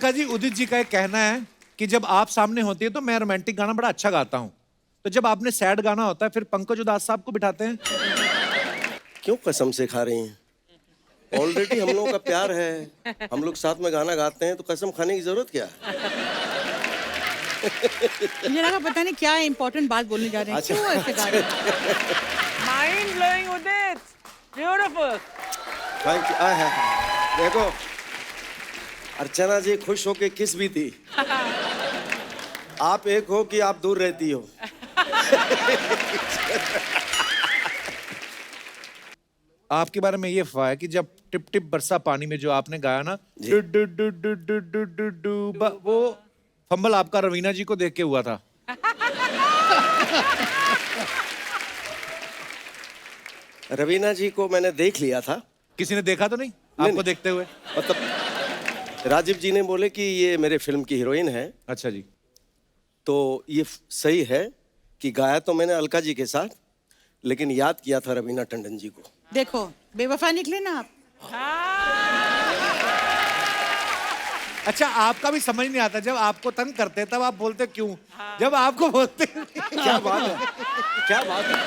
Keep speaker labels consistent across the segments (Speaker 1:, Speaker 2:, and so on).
Speaker 1: अलका जी, उदित जी का एक कहना है कि जब आप सामने होती है तो मैं रोमांटिक गाना बड़ा अच्छा गाता हूँ, तो जब आपने सैड गाना होता है फिर पंकज उधास साहब को बिठाते हैं।
Speaker 2: क्यों कसम से खा रही हैं? ऑलरेडी हम लोगों का प्यार है, हम लोग साथ में गाना गाते हैं, तो कसम खाने की जरूरत क्या है?
Speaker 3: मुझे लगा पता नहीं क्या इंपॉर्टेंट बात बोलने जा रहे हैं। क्यों ऐसे गा रहे हैं?
Speaker 4: Mind blowing Udit. Beautiful.
Speaker 2: Thank you. देखो अर्चना जी खुश होके किस भी थी। आप एक हो कि आप दूर रहती हो।
Speaker 1: आपके बारे में ये अफवाह है कि जब टिप टिप बरसा पानी में जो आपने गाया ना, do do do do do do do do, वो फंबल आपका रवीना जी को देख के हुआ था।
Speaker 2: रवीना जी को मैंने देख लिया था।
Speaker 1: किसी ने देखा तो नहीं आपको देखते हुए?
Speaker 2: मतलब राजीव जी ने बोले कि ये मेरे फिल्म की हीरोइन है।
Speaker 1: अच्छा जी।
Speaker 2: तो ये सही है कि गाया तो मैंने अलका जी के साथ, लेकिन याद किया था रवीना टंडन जी को।
Speaker 3: देखो बेवफा निकले ना आप।
Speaker 1: अच्छा, आपका भी समझ नहीं आता, जब आपको तंग करते तब आप बोलते क्यों, जब आपको बोलते
Speaker 2: क्या बात है, क्या बात है।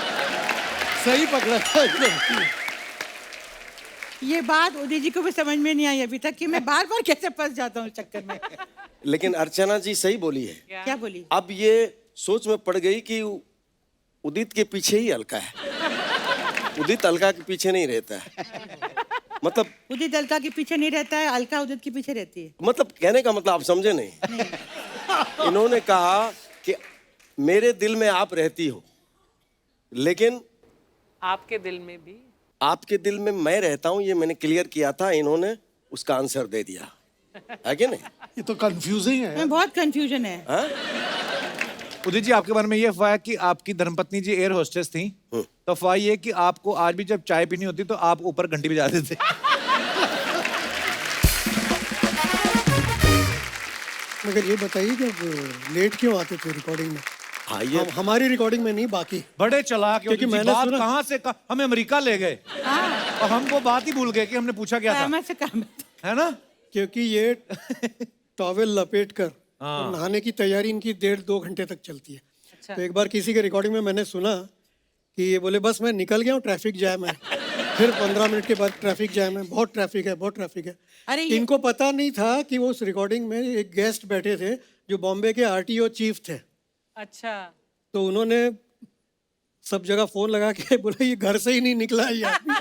Speaker 1: सही पकड़ा।
Speaker 3: ये बात उदित जी को भी समझ में नहीं आई अभी तक कि मैं बार बार कैसे फंस जाता हूँ इस चक्कर में।
Speaker 2: लेकिन अर्चना जी सही बोली है।
Speaker 3: क्या बोली?
Speaker 2: अब ये सोच में पड़ गई कि उदित के पीछे ही अलका है। उदित अलका के पीछे नहीं रहता है। मतलब
Speaker 3: उदित अलका के पीछे नहीं रहता है, अलका उदित के पीछे रहती है।
Speaker 2: मतलब कहने का मतलब आप समझे नहीं। इन्होंने कहा कि मेरे दिल में आप रहती हो, लेकिन
Speaker 4: आपके दिल में भी।
Speaker 2: आपके दिल में मैं रहता हूं, ये मैंने क्लियर किया था। इन्होंने उसका आंसर दे दिया है कि नहीं?
Speaker 5: ये तो कंफ्यूजिंग है।
Speaker 3: मैं बहुत कंफ्यूजन है।
Speaker 2: हाँ?
Speaker 1: उदित जी, आपके बारे में ये अफवाह है कि आपकी धर्मपत्नी जी एयर होस्टेस थी, तो अफवाह ये है कि आपको आज भी जब चाय पीनी होती तो आप ऊपर घंटी बजाते थे।
Speaker 5: मगर ये बताइए कि लेट क्यों आते थे रिकॉर्डिंग में?
Speaker 2: हाँ, ये
Speaker 5: हमारी रिकॉर्डिंग में नहीं, बाकी
Speaker 1: बड़े चालाक,
Speaker 5: क्योंकि
Speaker 1: क्योंकि
Speaker 5: मैंने
Speaker 1: बात
Speaker 5: सुना-
Speaker 1: कहाँ से हमें अमेरिका ले गए और हम वो बात ही भूल गए कि हमने पूछा क्या था,
Speaker 3: मैं से काम
Speaker 1: है ना?
Speaker 5: क्योंकि ये टॉवेल लपेट कर और नहाने की तैयारी इनकी 1.5-2 घंटे तक चलती है।
Speaker 3: अच्छा।
Speaker 5: तो एक बार किसी के रिकॉर्डिंग में मैंने सुना कि ये बोले बस मैं निकल गया हूँ, ट्रैफिक जैम है। फिर 15 मिनट के बाद ट्रैफिक जैम है, बहुत ट्रैफिक है, बहुत ट्रैफिक है।
Speaker 3: अरे ये-
Speaker 5: इनको पता नहीं था कि वो उस रिकॉर्डिंग में एक गेस्ट बैठे थे जो बॉम्बे के आरटीओ चीफ थे।
Speaker 4: अच्छा।
Speaker 5: तो उन्होंने सब जगह फोन लगा के बोला ये घर से ही नहीं निकला ये आदमी।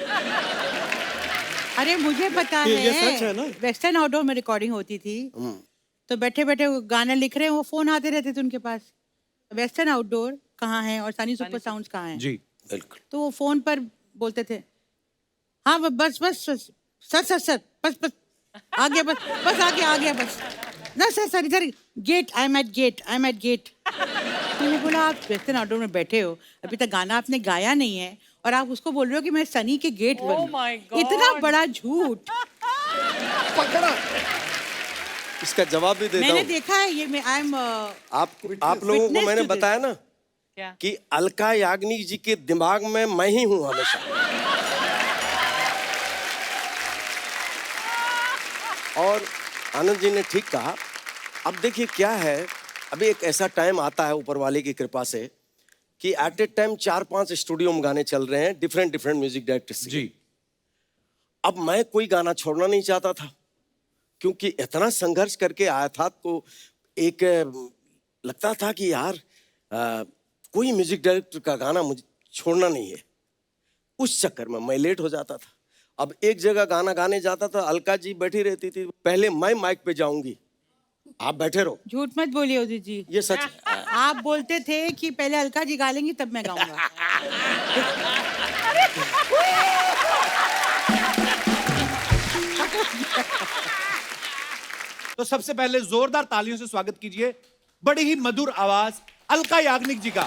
Speaker 3: अरे मुझे पता
Speaker 5: ये सच है ना?
Speaker 3: वेस्टर्न आउटडोर में रिकॉर्डिंग होती थी, तो बैठे बैठे वो गाना लिख रहे हैं, वो फोन आते रहते थे उनके पास। वेस्टर्न आउटडोर कहाँ है और सनी सुपर साउंड्स कहाँ है?
Speaker 1: जी
Speaker 2: बिल्कुल।
Speaker 3: तो वो फोन पर बोलते थे, हाँ बस बस बस सर सर सर बस बस आगे बस बस आगे बस ना सर सर इधर gate, I am at gate, I am at gate. मैंने बोला आप वेस्टर्न आउटडोर में बैठे हो, अभी तक गाना आपने गाया नहीं है और आप उसको बोल रहे हो कि मैं सनी के गेट पर हूँ।
Speaker 4: my God.
Speaker 3: इतना बड़ा झूठ।
Speaker 5: पकड़ा।
Speaker 2: इसका जवाब भी देता
Speaker 3: मैंने
Speaker 2: हूँ।
Speaker 3: देखा है ये, मैं आई एम
Speaker 2: आप लोगों को
Speaker 3: Witness
Speaker 2: मैंने
Speaker 3: to this.
Speaker 2: बताया ना
Speaker 4: क्या?
Speaker 2: कि अलका याग्निक जी के दिमाग में मैं ही हूँ हमेशा। और आनंद जी ने ठीक कहा। अब देखिए क्या है, अभी एक ऐसा टाइम आता है ऊपर वाले की कृपा से कि एट ए टाइम 4-5 स्टूडियो में गाने चल रहे हैं डिफरेंट म्यूजिक डायरेक्टर्स के।
Speaker 1: जी।
Speaker 2: अब मैं कोई गाना छोड़ना नहीं चाहता था, क्योंकि इतना संघर्ष करके आया था, तो एक लगता था कि यार कोई म्यूजिक डायरेक्टर का गाना मुझे छोड़ना नहीं है। उस चक्कर में मैं लेट हो जाता था। अब एक जगह गाना गाने जाता था, अलका जी बैठी रहती थी, पहले मैं माइक पे जाऊंगी, आप बैठे रहो।
Speaker 3: झूठ मत बोलिए उदित जी।
Speaker 2: ये सच है।
Speaker 3: आप बोलते थे कि पहले अलका जी गा लेंगी तब मैं गाऊंगा।
Speaker 1: तो सबसे पहले जोरदार तालियों से स्वागत कीजिए बड़ी ही मधुर आवाज अलका याग्निक जी का।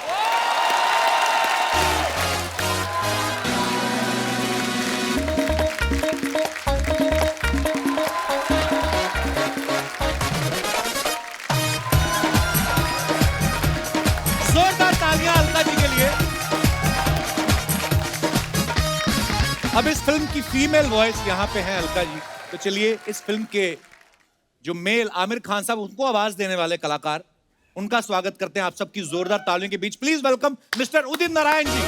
Speaker 1: जोरदार तालियां अलका जी के लिए। अब इस फिल्म की फीमेल वॉइस यहाँ पे है अलका जी, तो चलिए इस फिल्म के जो मेल आमिर खान साहब उनको आवाज देने वाले कलाकार, उनका स्वागत करते हैं आप सबकी जोरदार तालियों के बीच। Please welcome mister Udit Narayan ji.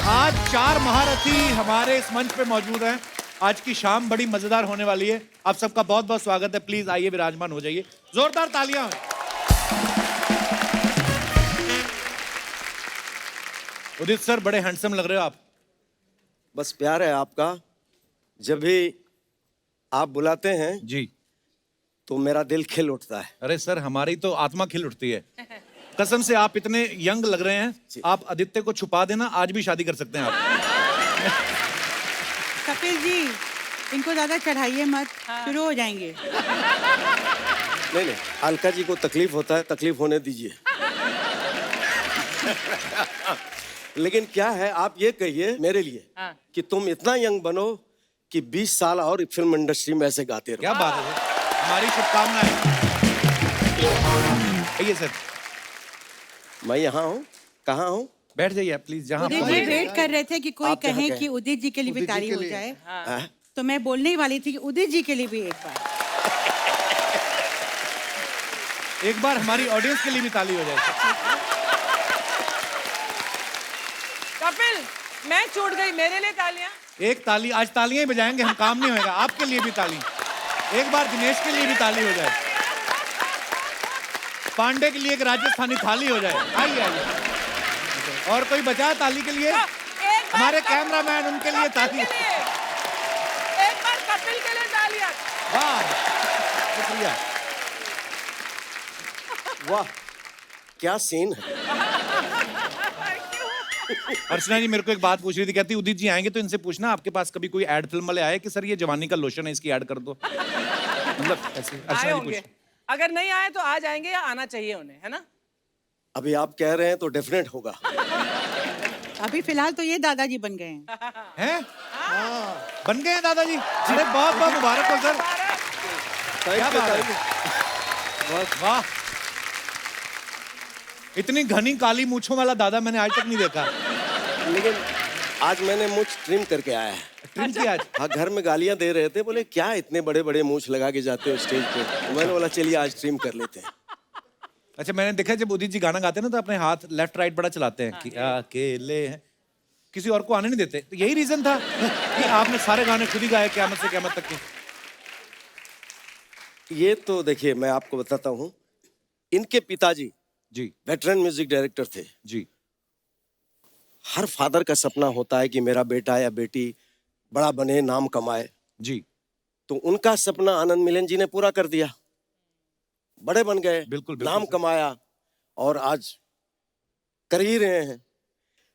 Speaker 1: आज 4 महारथी हमारे इस मंच पे मौजूद हैं। आज की शाम बड़ी मजेदार होने वाली है। आप सबका बहुत बहुत स्वागत है। प्लीज आइए, विराजमान हो जाइए। जोरदार तालियां। उदित सर, बड़े हैंडसम लग रहे हो आप।
Speaker 2: बस प्यार है आपका। जब भी आप बुलाते हैं
Speaker 1: जी।
Speaker 2: तो मेरा दिल खिल उठता है।
Speaker 1: अरे सर, हमारी तो आत्मा खिल उठती है। कसम से, आप इतने यंग लग रहे हैं। आप आदित्य को छुपा देना, आज भी शादी कर सकते हैं आप।
Speaker 3: कपिल जी, इनको ज्यादा चढ़ाइए मत, शुरू हो जाएंगे।
Speaker 2: नहीं नहीं, अलका जी को तकलीफ होता है, तकलीफ होने दीजिए। लेकिन क्या है, आप ये कहिए मेरे लिए
Speaker 4: हाँ।
Speaker 2: कि तुम इतना यंग बनो कि 20 साल और फिल्म इंडस्ट्री में ऐसे गाते रहो।
Speaker 1: क्या बात है सर, हमारी शुभकामनाएं। आइए सर,
Speaker 2: मैं यहाँ हूँ। कहाँ हूँ?
Speaker 1: बैठ जाइए आप प्लीज। जहाँ
Speaker 3: उदित
Speaker 1: आपको
Speaker 3: जी
Speaker 1: लगे।
Speaker 3: वेट कर रहे थे कि कोई
Speaker 2: आप जहाँ
Speaker 3: कहे
Speaker 2: कहें।
Speaker 3: कि उदित जी के लिए भी ताली हो जाए,
Speaker 2: हाँ?
Speaker 3: तो मैं बोलने ही वाली थी कि उदित जी के लिए भी एक बार।
Speaker 1: एक बार हमारी ऑडियंस के लिए भी ताली हो जाए।
Speaker 4: कपिल, मैं छूट गई, मेरे लिए तालियां।
Speaker 1: एक ताली, आज तालियां ही बजाएंगे हम, काम नहीं होएगा। आपके लिए भी ताली। एक बार दिनेश के लिए भी ताली हो जाए। पांडे के लिए एक राजस्थानी थाली हो जाए। आइए आइए। और कोई बचा है ताली के लिए?
Speaker 4: एक बार
Speaker 1: हमारे
Speaker 4: कपिल-
Speaker 1: कैमरामैन, उनके लिए
Speaker 4: कपिल
Speaker 1: ताली।
Speaker 4: के लिए। एक बार कपिल के लिए तालियां।
Speaker 1: वाह, शुक्रिया।
Speaker 2: वाह, क्या सीन है।
Speaker 1: अर्चना जी मेरे को एक बात पूछ रही थी, कहती उदित जी आएंगे तो इनसे पूछना आपके पास कभी कोई एड फिल्म वाले आए कि सर ये जवानी का लोशन है, इसकी ऐड कर दो। मतलब ऐसे
Speaker 4: आए
Speaker 1: अर्चना जी
Speaker 4: होंगे।
Speaker 1: पूछ।
Speaker 4: अगर नहीं आए तो आ जाएंगे, या आना चाहिए उन्हें, है ना?
Speaker 2: अभी आप कह रहे हैं तो डेफिनेट होगा।
Speaker 3: अभी फिलहाल तो ये दादाजी बन गए हैं।
Speaker 1: हैं? बन गए हैं दादाजी? अरे बहुत बहुत मुबारक हो सर। क्या बात है? वाह, इतनी घनी काली मूंछों वाला दादा मैंने आज तक नहीं देखा।
Speaker 2: लेकिन आज मैंने मूंछ ट्रिम करके आया है।
Speaker 1: ट्रिम किया आज?
Speaker 2: हाँ, घर में गालियां दे रहे थे, बोले क्या इतने बड़े बड़े मूंछ लगा के जाते हो स्टेज पे। तो मैंने बोला चलिए आज ट्रिम कर लेते हैं।
Speaker 1: अच्छा, मैंने देखा जब उदित जी गाना गाते हैं ना तो अपने हाथ लेफ्ट राइट बड़ा चलाते हैं कि अकेले हैं, किसी और को आने नहीं देते। तो यही रीजन था कि आपने सारे गाने खुद ही गाए क़यामत से क़यामत तक के।
Speaker 2: ये तो देखिए, मैं आपको बताता हूँ, इनके पिताजी
Speaker 1: जी
Speaker 2: वेटरन म्यूजिक डायरेक्टर थे।
Speaker 1: जी।
Speaker 2: हर फादर का सपना होता है कि मेरा बेटा या बेटी बड़ा बने, नाम कमाए।
Speaker 1: जी
Speaker 2: तो उनका सपना आनंद मिलन जी ने पूरा कर दिया। बड़े बन गए,
Speaker 1: बिल्कुल, बिल्कुल
Speaker 2: नाम
Speaker 1: सर।
Speaker 2: कमाया और आज कर ही रहे हैं।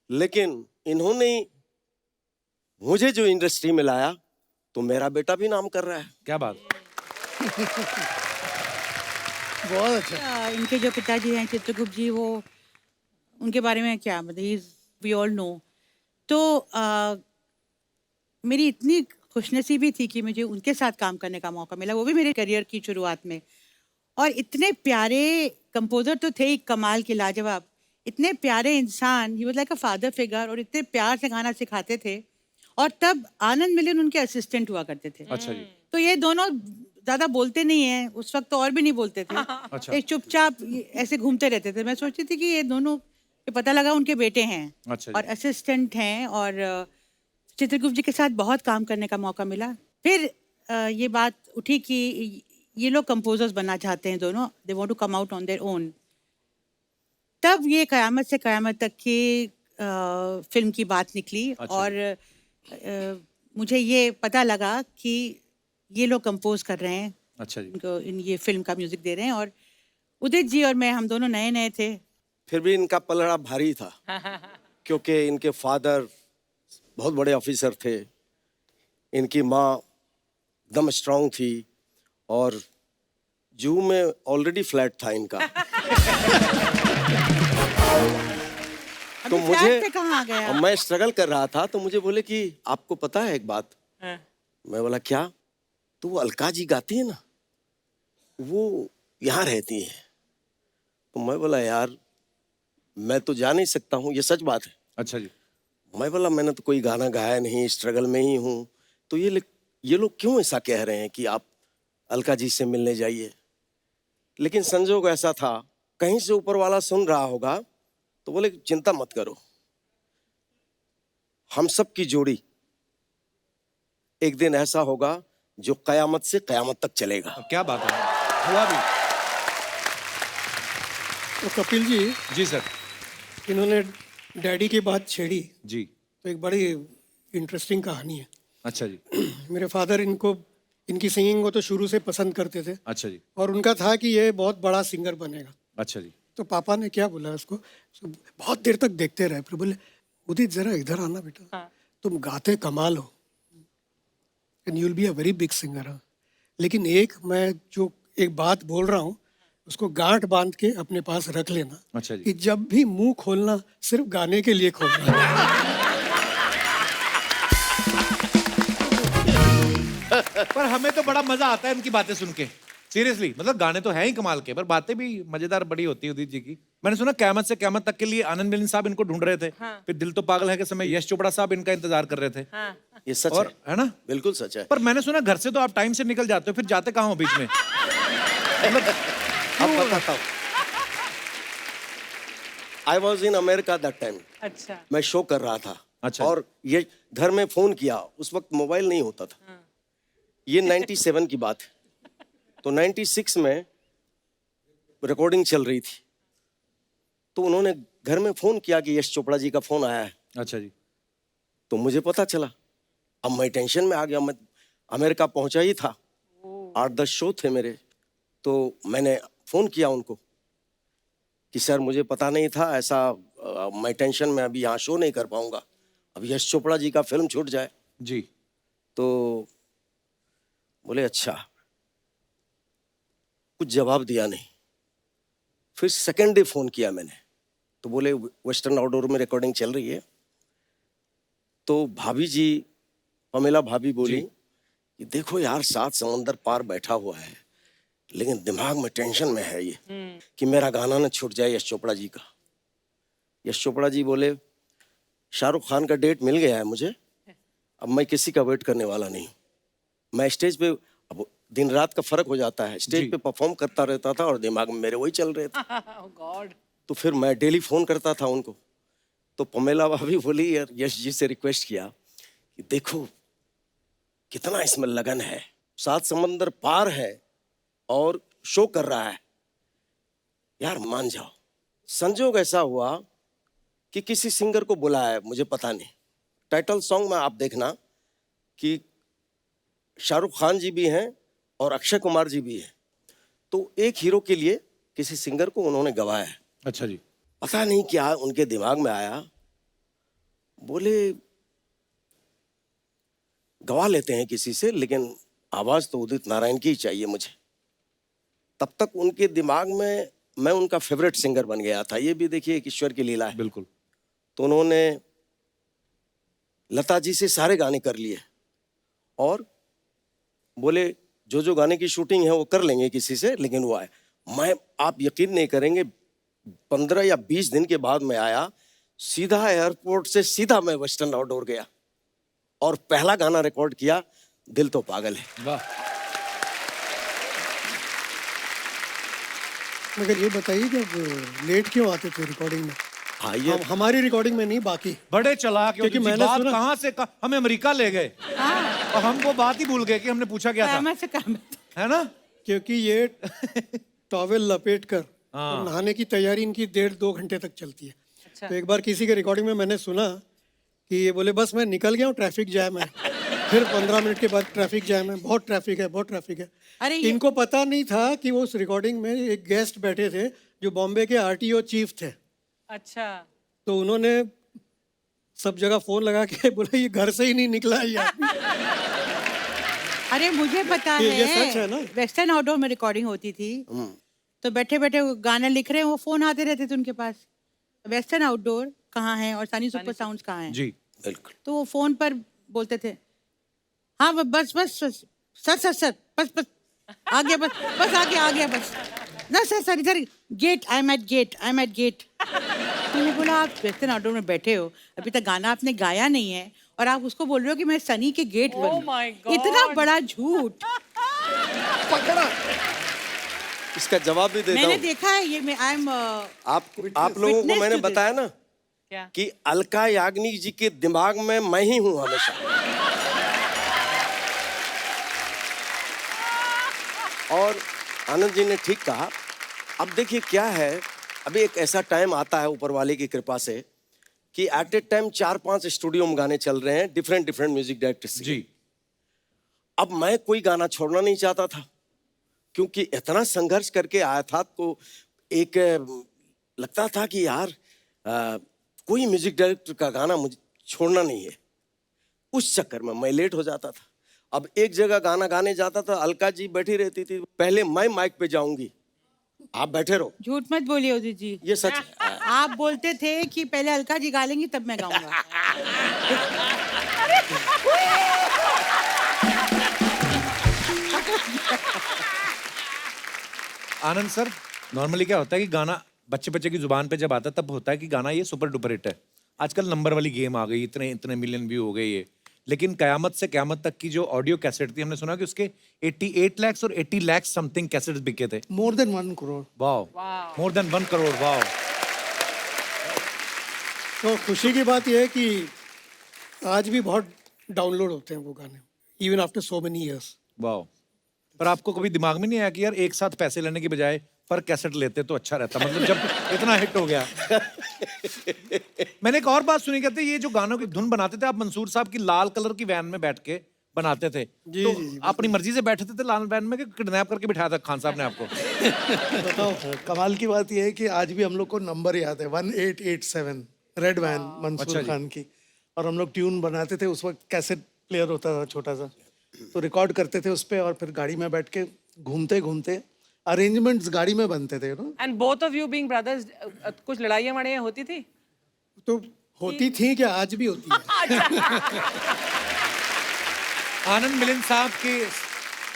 Speaker 2: लेकिन इन्होंने मुझे जो इंडस्ट्री में लाया, तो मेरा बेटा भी नाम कर रहा है।
Speaker 1: क्या बात।
Speaker 5: बहुत अच्छा।
Speaker 3: इनके जो पिताजी हैं चित्रगुप्त जी, वो उनके बारे में क्या मतलब, वी ऑल नो। तो मेरी इतनी खुशनसीबी थी कि मुझे उनके साथ काम करने का मौका मिला, वो भी मेरे करियर की शुरुआत में। और इतने प्यारे कंपोजर तो थे ही, कमाल के, लाजवाब, इतने प्यारे इंसान। He was like a father figure, और इतने प्यार से गाना सिखाते थे। और तब आनंद मिलन उनके असिस्टेंट हुआ करते थे।
Speaker 1: अच्छा जी।
Speaker 3: तो ये दोनों ज्यादा बोलते नहीं है, उस वक्त तो और भी नहीं बोलते थे।
Speaker 1: अच्छा।
Speaker 3: एक चुपचाप ऐसे घूमते रहते थे। मैं सोचती थी कि ये दोनों, ये पता लगा उनके बेटे हैं
Speaker 1: अच्छा जी।
Speaker 3: और असिस्टेंट हैं। और चित्रगुप्त जी के साथ बहुत काम करने का मौका मिला। फिर ये बात उठी कि ये लोग कंपोजर्स बनना चाहते हैं दोनों, they want to come out on their own. तब ये कयामत से कयामत तक की फिल्म की बात निकली।
Speaker 1: अच्छा।
Speaker 3: और मुझे ये पता लगा कि ये लोग कंपोज कर रहे हैं,
Speaker 1: अच्छा जी।
Speaker 3: इनको ये फिल्म का म्यूजिक दे रहे हैं। और उदित जी और मैं, हम दोनों नए नए थे।
Speaker 2: फिर भी इनका पलड़ा भारी था, क्योंकि इनके फादर बहुत बड़े ऑफिसर थे, इनकी माँ दम स्ट्रांग थी, और जू में ऑलरेडी फ्लैट था इनका। तो
Speaker 3: अभी
Speaker 2: मुझे,
Speaker 3: फ्लैट पे कहाँ आ गया?
Speaker 2: और मैं स्ट्रगल कर रहा था, तो मुझे बोले कि आपको पता है एक बात।
Speaker 4: हाँ।
Speaker 2: मैं बोला क्या? तो वो अलका जी गाती है ना, वो यहाँ रहती है। तो मैं बोला यार मैं तो जा नहीं सकता हूँ, ये सच बात है।
Speaker 1: अच्छा जी।
Speaker 2: मैं बोला मैंने तो कोई गाना गाया नहीं, स्ट्रगल में ही हूँ, तो ये लोग क्यों ऐसा कह रहे हैं कि आप अलका जी से मिलने जाइए। लेकिन संजोग ऐसा था, कहीं से ऊपर वाला सुन रहा होगा, तो बोले चिंता मत करो, हम सब की जोड़ी एक दिन ऐसा होगा जो कयामत से कयामत तक चलेगा।
Speaker 1: अब क्या बात है, हुआ भी।
Speaker 5: तो कपिल जी,
Speaker 1: जी सर।
Speaker 5: इन्होंने डैडी की बात छेड़ी,
Speaker 1: जी।
Speaker 5: तो एक बड़ी इंटरेस्टिंग कहानी है।
Speaker 1: अच्छा जी।
Speaker 5: मेरे फादर इनकी सिंगिंग को तो शुरू से पसंद करते थे,
Speaker 1: अच्छा जी।
Speaker 5: और उनका था कि ये बहुत बड़ा सिंगर बनेगा।
Speaker 1: अच्छा जी।
Speaker 5: तो पापा ने क्या बोला उसको, बहुत देर तक देखते रहे, फिर बोले उदित जरा इधर आना बेटा, तुम गाते कमाल हो, and you will be a very big singer. लेकिन एक बात बोल रहा हूँ, उसको गांठ बांध के अपने पास रख लेना।
Speaker 1: अच्छा जी।
Speaker 5: कि जब भी मुंह खोलना सिर्फ गाने के लिए खोलना।
Speaker 1: पर हमें तो बड़ा मजा आता है इनकी बातें सुन के, सीरियसली। मतलब गाने तो हैं ही कमाल के, पर बातें भी मजेदार बड़ी होती है उदित जी की। मैंने सुना क़यामत से क़यामत तक के लिए आनंद मिलिंद साहब इनको ढूंढ रहे थे। फिर दिल तो पागल है के समय यश चोपड़ा साहब इनका इंतजार कर रहे थे।
Speaker 2: ये सच
Speaker 1: और है ना?
Speaker 2: बिल्कुल सच है।
Speaker 1: पर मैंने सुना घर से तो आप टाइम से निकल जाते हो, फिर जाते कहाँ हो बीच में?
Speaker 2: अब बताता हूँ। I was in America that time.
Speaker 4: अच्छा।
Speaker 2: मैं शो कर रहा था।
Speaker 1: अच्छा।
Speaker 2: और ये घर में फोन किया, उस वक्त मोबाइल नहीं होता था। ये 97 की बात है। तो 96 में रिकॉर्डिंग चल रही थी, तो उन्होंने घर में फोन किया कि यश चोपड़ा जी का फोन आया है।
Speaker 1: अच्छा जी।
Speaker 2: तो मुझे पता चला। अब मैं टेंशन में आ गया, मैं अमेरिका पहुंचा ही था, 8-10 शो थे मेरे। तो मैंने फोन किया उनको कि सर मुझे पता नहीं था ऐसा, मैं टेंशन में अभी यहाँ शो नहीं कर पाऊंगा, अब यश चोपड़ा जी का फिल्म छूट जाए।
Speaker 1: जी।
Speaker 2: तो बोले अच्छा, कुछ जवाब दिया नहीं। फिर सेकेंड डे फोन किया मैंने, तो बोले वेस्टर्न आउटडोर में रिकॉर्डिंग चल रही है। तो भाभी जी, पमेला भाभी बोली कि देखो यार, 7 समंदर पार बैठा हुआ है, लेकिन दिमाग में टेंशन में है ये कि मेरा गाना न छूट जाए यश चोपड़ा जी का। यश चोपड़ा जी बोले शाहरुख खान का डेट मिल गया है मुझे, अब मैं किसी का वेट करने वाला नहीं। मैं स्टेज पे, अब दिन रात का फर्क हो जाता है, स्टेज पे परफॉर्म करता रहता था और दिमाग में मेरे वही चल रहे थे।
Speaker 4: गॉड।
Speaker 2: तो फिर मैं डेली फोन करता था उनको। तो पमेला भाभी बोली यार, यश जी से रिक्वेस्ट किया कि देखो कितना इसमें लगन है, 7 समंदर पार है और शो कर रहा है, यार मान जाओ। संजोग ऐसा हुआ कि किसी सिंगर को बुलाया, मुझे पता नहीं। टाइटल सॉन्ग में आप देखना कि शाहरुख खान जी भी हैं और अक्षय कुमार जी भी हैं। तो एक हीरो के लिए किसी सिंगर को उन्होंने गवाया है।
Speaker 1: अच्छा जी।
Speaker 2: पता नहीं क्या उनके दिमाग में आया, बोले गवा लेते हैं किसी से, लेकिन आवाज तो उदित नारायण की ही चाहिए मुझे। तब तक उनके दिमाग में मैं उनका फेवरेट सिंगर बन गया था। ये भी देखिए एक ईश्वर की लीला है।
Speaker 1: बिल्कुल।
Speaker 2: तो उन्होंने लता जी से सारे गाने कर लिए और बोले जो जो गाने की शूटिंग है वो कर लेंगे किसी से, लेकिन वो आए। मैं, आप यकीन नहीं करेंगे, 15 या 20 दिन के बाद मैं आया, सीधा एयरपोर्ट से सीधा मैं वेस्टर्न आउटडोर गया और पहला गाना रिकॉर्ड किया, दिल तो पागल है।
Speaker 1: वाह।
Speaker 5: मगर ये बताइए कि अब लेट क्यों आते थे रिकॉर्डिंग में?
Speaker 2: हाँ, ये
Speaker 5: हमारी रिकॉर्डिंग में नहीं, बाकी।
Speaker 1: बड़े चालाक हैं
Speaker 5: क्योंकि
Speaker 1: उदित जी,
Speaker 5: मैंने
Speaker 1: बात
Speaker 5: सुना-
Speaker 1: कहाँ से हमें अमेरिका ले गए और हम वो बात ही भूल गए कि हमने पूछा क्या था,
Speaker 3: क़यामत से क़यामत।
Speaker 1: है ना?
Speaker 5: क्योंकि ये टॉवेल लपेट कर और नहाने की तैयारी इनकी 1.5-2 घंटे तक चलती है।
Speaker 4: अच्छा।
Speaker 5: तो एक बार किसी के रिकॉर्डिंग में मैंने सुना कि ये बोले बस मैं निकल गया हूँ, ट्रैफिक जैम है। फिर 15 मिनट के बाद ट्रैफिक जैम है, बहुत ट्रैफिक है, बहुत ट्रैफिक है।
Speaker 3: अरे ये-
Speaker 5: इनको पता नहीं था कि वो उस रिकॉर्डिंग में एक गेस्ट बैठे थे जो बॉम्बे के आरटीओ चीफ थे।
Speaker 4: अच्छा।
Speaker 5: तो उन्होंने सब जगह फोन लगा के बोला ये घर से ही नहीं निकला है ये आदमी।
Speaker 3: अरे मुझे पता
Speaker 5: ये
Speaker 3: है,
Speaker 5: सच है ना?
Speaker 3: वेस्टर्न आउटडोर में रिकॉर्डिंग होती थी, तो बैठे बैठे वो गाने लिख रहे हैं, वो फोन आते रहते थे उनके पास। वेस्टर्न आउटडोर कहाँ है और सनी सुपर साउंड्स कहाँ है,
Speaker 1: जी।
Speaker 2: बिल्कुल।
Speaker 3: तो वो फोन पर बोलते थे हाँ बस बस बस सर बस बस आगे बस आगे बस ना सर इधर gate I am at gate. मैंने बोला आप वेस्टर्न ऑटो में बैठे हो, अभी तक गाना आपने गाया नहीं है और आप उसको बोल रहे हो कि मैं सनी के गेट पर हूं।
Speaker 4: my God.
Speaker 3: इतना बड़ा झूठ।
Speaker 2: इसका जवाब भी देता
Speaker 3: मैंने
Speaker 2: हूँ।
Speaker 3: देखा है ये, मैं आई एम
Speaker 2: आप लोगों को
Speaker 3: Witness
Speaker 2: मैंने
Speaker 3: to this.
Speaker 2: बताया ना
Speaker 4: क्या?
Speaker 2: कि अलका याग्निक जी के दिमाग में मैं ही हूँ हमेशा। और आनंद जी ने ठीक कहा। अब देखिए क्या है, अभी एक ऐसा टाइम आता है ऊपर वाले की कृपा से कि एट ए टाइम 4-5 स्टूडियो में गाने चल रहे हैं डिफरेंट म्यूजिक डायरेक्टर्स।
Speaker 1: जी।
Speaker 2: अब मैं कोई गाना छोड़ना नहीं चाहता था क्योंकि इतना संघर्ष करके आया था तो एक लगता था कि यार कोई म्यूजिक डायरेक्टर का गाना मुझे छोड़ना नहीं है। उस चक्कर में मैं लेट हो जाता था। अब एक जगह गाना गाने जाता था, अलका जी बैठी रहती थी, पहले मैं माइक पे जाऊंगी, आप बैठे रहो।
Speaker 3: झूठ मत बोलिए उदित जी।
Speaker 2: ये सच है।
Speaker 3: आप बोलते थे कि पहले अलका जी गा लेंगी तब मैं गाऊंगा।
Speaker 1: आनंद सर, नॉर्मली क्या होता है कि गाना बच्चे की जुबान पे जब आता है तब होता है कि गाना ये सुपर डुपर हिट है। आजकल नंबर वाली गेम आ गई, इतने मिलियन व्यू हो गए ये। लेकिन कयामत से कयामत तक की जो ऑडियो कैसेट थी, हमने सुना कि उसके 88 लाख और 80 लाख समथिंग कैसेट्स बिके थे।
Speaker 5: More than 1 crore.
Speaker 1: Wow, more than 1 crore. Wow.
Speaker 5: तो खुशी की बात यह है कि आज भी बहुत डाउनलोड होते हैं वो गाने, even after so many years.
Speaker 1: Wow. पर आपको कभी दिमाग में नहीं आया कि यार एक साथ पैसे लेने की बजाय पर कैसेट लेते तो अच्छा रहता, मतलब जब इतना हिट हो गया। मैंने एक और बात सुनी, कहते ये जो गानों की धुन बनाते थे आप मंसूर साहब की लाल कलर की वैन में बैठ के बनाते थे। तो अपनी मर्जी से बैठे थे लाल वैन में कि किडनैप करके बिठाया था खान साहब ने आपको?
Speaker 6: बताओ, कमाल की बात यह है कि आज भी हम लोग को नंबर याद है 1887 रेड वैन मंसूर खान की। और हम लोग ट्यून बनाते थे, उस वक्त कैसेट प्लेयर होता था छोटा सा, तो रिकॉर्ड करते थे उस पे और फिर गाड़ी में बैठ के घूमते घूमते अरेंजमेंट्स गाड़ी में बनते थे।
Speaker 4: And both of you being brothers, कुछ लड़ाइयाँ वड़ाइयाँ होती थी?
Speaker 5: तो होती थी क्या, आज भी होती है।
Speaker 1: आनंद मिलिंद साहब की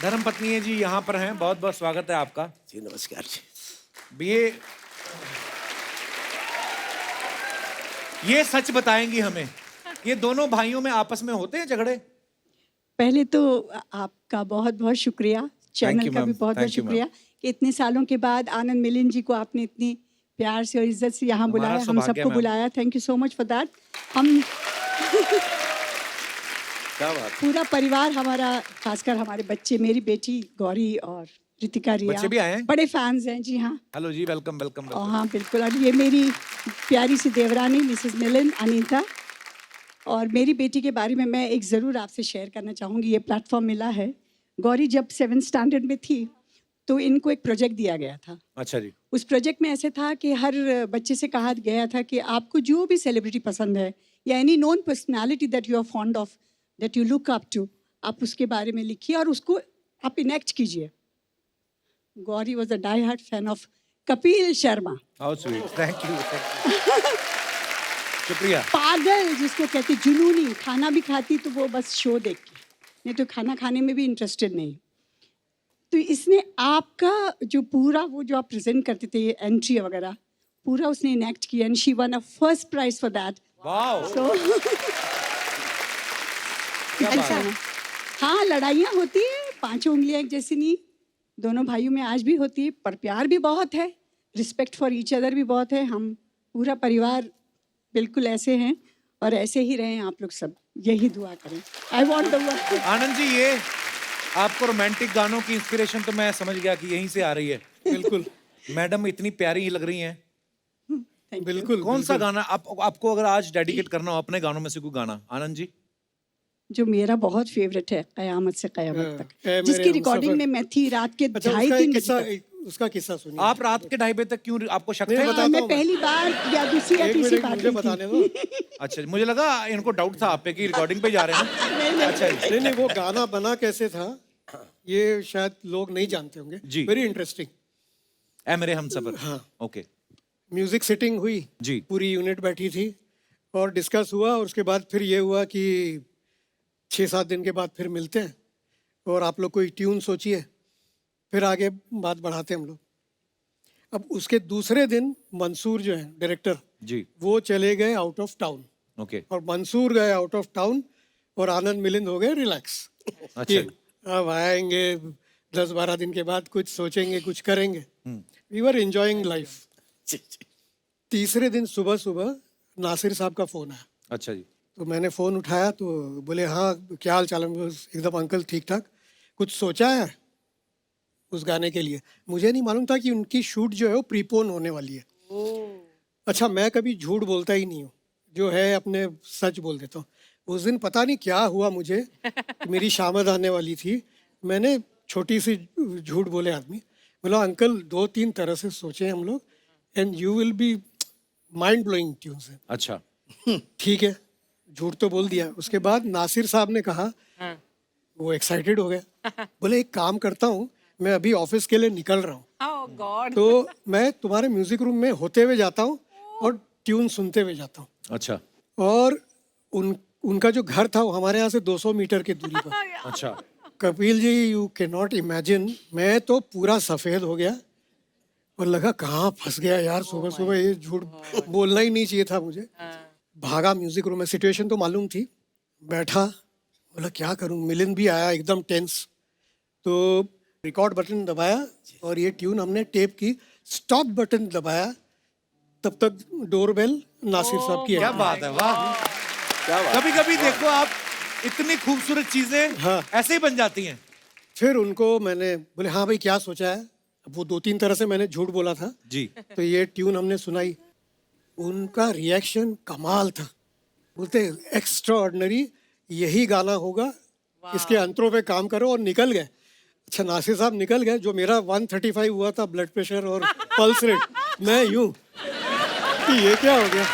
Speaker 1: धर्म पत्नी है जी, यहाँ पर हैं, बहुत बहुत स्वागत है आपका
Speaker 2: जी। नमस्कार जी।
Speaker 1: ये सच बताएंगी हमें, ये दोनों भाइयों में आपस में होते हैं झगड़े?
Speaker 7: पहले तो आपका बहुत बहुत शुक्रिया, चैनल
Speaker 1: you,
Speaker 7: का भी
Speaker 1: ma'am.
Speaker 7: बहुत बहुत
Speaker 1: Thank you,
Speaker 7: शुक्रिया कि इतने सालों के बाद आनंद मिलिंद जी को आपने इतनी प्यार से और इज्जत से यहाँ बुलाया, हम
Speaker 1: सौभाग्य,
Speaker 7: सबको
Speaker 1: ma'am.
Speaker 7: बुलाया। Thank you so much for that. हम
Speaker 2: क्या बात।
Speaker 7: पूरा परिवार हमारा, खासकर हमारे बच्चे, मेरी बेटी गौरी और रितिका रिया,
Speaker 1: बच्चे भी आए हैं?
Speaker 7: बड़े फैंस हैं जी। हाँ,
Speaker 1: हेलो जी, वेलकम वेलकम।
Speaker 7: और हाँ बिल्कुल। और ये मेरी प्यारी सी देवरानी मिसेस मिलिंद, अनीता। और मेरी बेटी के बारे में मैं एक ज़रूर आपसे शेयर करना चाहूँगी, ये प्लेटफॉर्म मिला है। गौरी जब 7th स्टैंडर्ड में थी तो इनको एक प्रोजेक्ट दिया गया था।
Speaker 1: अच्छा जी।
Speaker 7: उस प्रोजेक्ट में ऐसे था कि हर बच्चे से कहा गया था कि आपको जो भी सेलिब्रिटी पसंद है या any known personality that you are fond of, that you look up to, आप उसके बारे में लिखिए और उसको आप इनेक्ट कीजिए। Gauri was a die hard fan of Kapil Sharma.
Speaker 1: How sweet, thank you. शुक्रिया।
Speaker 7: पागल जिसको कहते, जुनूनी, खाना भी खाती तो वो बस शो देख के, नहीं तो खाना खाने में भी इंटरेस्टेड नहीं। तो इसने आपका जो पूरा वो जो आप प्रेजेंट करते थे एंट्री वगैरह पूरा उसने इनेक्ट किया and she won a first prize for that.
Speaker 1: Wow.
Speaker 7: So
Speaker 3: अच्छा,
Speaker 7: हाँ, लड़ाइयाँ होती है, 5 उंगलियाँ एक जैसी नहीं, दोनों भाइयों में आज भी होती है, पर प्यार भी बहुत है, रिस्पेक्ट फॉर ईच अदर भी बहुत है। हम पूरा परिवार बिल्कुल ऐसे हैं और ऐसे ही रहें आप लोग सब, यही दुआ करें। I want the work.
Speaker 1: Anand ji, ये आपको रोमांटिक गानों की इंस्पिरेशन तो मैं समझ गया कि यहीं से आ रही है।
Speaker 5: बिल्कुल
Speaker 1: मैडम इतनी प्यारी लग रही हैं।
Speaker 5: बिल्कुल।
Speaker 1: कौन सा गाना आपको अगर आज डेडिकेट करना हो अपने गानों में से कोई गाना, आनंद जी?
Speaker 7: जो मेरा बहुत फेवरेट है, कयामत से कयामत
Speaker 5: है
Speaker 7: तक,
Speaker 5: मेरे
Speaker 7: जिसकी रिकॉर्डिंग
Speaker 5: हमसफर।
Speaker 7: में मैं थी रात के
Speaker 5: अच्छा,
Speaker 7: 2:30-3
Speaker 5: किस्सा,
Speaker 7: बजे तक।
Speaker 5: उसका किस्सा सुनिए।
Speaker 1: आप रात के 2:30 बजे तक क्यों, आपको शक
Speaker 5: नहीं,
Speaker 1: है?
Speaker 5: बताता
Speaker 7: मैं
Speaker 5: हूँ मैं।
Speaker 7: पहली बार या दूसरी या
Speaker 5: एक
Speaker 7: तीसरी
Speaker 5: मिनट
Speaker 7: बार
Speaker 5: मुझे
Speaker 7: गई
Speaker 5: बताने
Speaker 7: थी।
Speaker 5: दो।
Speaker 1: अच्छा, मुझे लगा इनको डाउट था आप पे कि रिकॉर्डिंग पे जा रहे हैं। अच्छा जी।
Speaker 5: नहीं, वो गाना बना कैसे था ये शायद लोग नहीं जानते होंगे।
Speaker 1: जी।
Speaker 5: Very interesting.
Speaker 1: ए मेरे हमसफर।
Speaker 5: हाँ।
Speaker 1: ओके
Speaker 5: म्यूजिक सेटिंग हुई
Speaker 1: जी।
Speaker 5: पूरी यूनिट बैठी थी और डिस्कस हुआ और उसके बाद फिर ये हुआ कि 6-7 दिन के बाद फिर मिलते हैं और आप लोग कोई ट्यून सोचिए, फिर आगे बात बढ़ाते हम लोग। अब उसके दूसरे दिन मंसूर जो है डायरेक्टर,
Speaker 1: जी
Speaker 5: वो चले गए आउट ऑफ टाउन,
Speaker 1: ओके
Speaker 5: और मंसूर गए आउट ऑफ टाउन, और आनंद मिलिंद हो गए रिलैक्स।
Speaker 1: अच्छा
Speaker 5: कि अब आएंगे 10-12 दिन के बाद, कुछ सोचेंगे, कुछ करेंगे। We were enjoying life. तीसरे दिन सुबह सुबह नासिर साहब का फोन आया।
Speaker 1: अच्छा जी
Speaker 5: तो मैंने फ़ोन उठाया तो बोले हाँ क्या हाल चाल है। एकदम अंकल ठीक ठाक, कुछ सोचा है उस गाने के लिए? मुझे नहीं मालूम था कि उनकी शूट जो है वो प्रीपोन होने वाली है। अच्छा, मैं कभी झूठ बोलता ही नहीं हूँ, जो है अपने सच बोल देता हूँ। उस दिन पता नहीं क्या हुआ मुझे, मेरी शामद आने वाली थी, मैंने छोटी सी झूठ बोले आदमी, बोला अंकल 2-3 तरह से सोचे हम लोग, and you will be mind blowing tunes है।
Speaker 1: अच्छा
Speaker 5: ठीक है, झूठ तो बोल दिया। उसके बाद नासिर साहब ने कहा, वो एक्साइटेड हो गया, बोले एक काम करता हूँ, मैं अभी ऑफिस के लिए निकल रहा हूँ,
Speaker 4: Oh God.
Speaker 5: तो मैं तुम्हारे म्यूजिक रूम में होते हुए जाता हूँ और ट्यून सुनते हुए जाता हूँ।
Speaker 1: अच्छा
Speaker 5: और उनका जो घर था वो हमारे यहाँ से 200 मीटर की दूरी पर।
Speaker 1: अच्छा
Speaker 5: Kapil ji, you can not imagine, मैं तो पूरा सफेद हो गया और लगा कहाँ फंस गया यार, सुबह सुबह ये झूठ बोलना ही नहीं चाहिए था मुझे। भागा म्यूजिक रूम में, सिचुएशन तो मालूम थी, बैठा, बोला क्या करूं। मिलिंद भी आया एकदम टेंस, तो रिकॉर्ड बटन दबाया और ये ट्यून हमने टेप की, स्टॉप बटन दबाया, तब तक डोरबेल नासिर साहब की
Speaker 1: क्या
Speaker 5: है।
Speaker 1: बात है, वाह।
Speaker 2: क्या बात।
Speaker 1: कभी कभी देखो आप, इतनी खूबसूरत चीजें
Speaker 5: हाँ।
Speaker 1: ऐसे ही बन जाती हैं।
Speaker 5: फिर उनको मैंने बोले हाँ भाई क्या सोचा है। अब वो 2-3 तरह से मैंने झूठ बोला था,
Speaker 1: जी
Speaker 5: तो ये ट्यून हमने सुनाई, उनका रिएक्शन कमाल था, बोलते एक्स्ट्रा ऑर्डिनरी, यही गाना होगा, इसके अंतरों पे काम करो, और निकल गए। अच्छा, नासिर साहब निकल गए, जो मेरा 135 हुआ था ब्लड प्रेशर और पल्स रेट, मैं यूं कि ये क्या हो गया।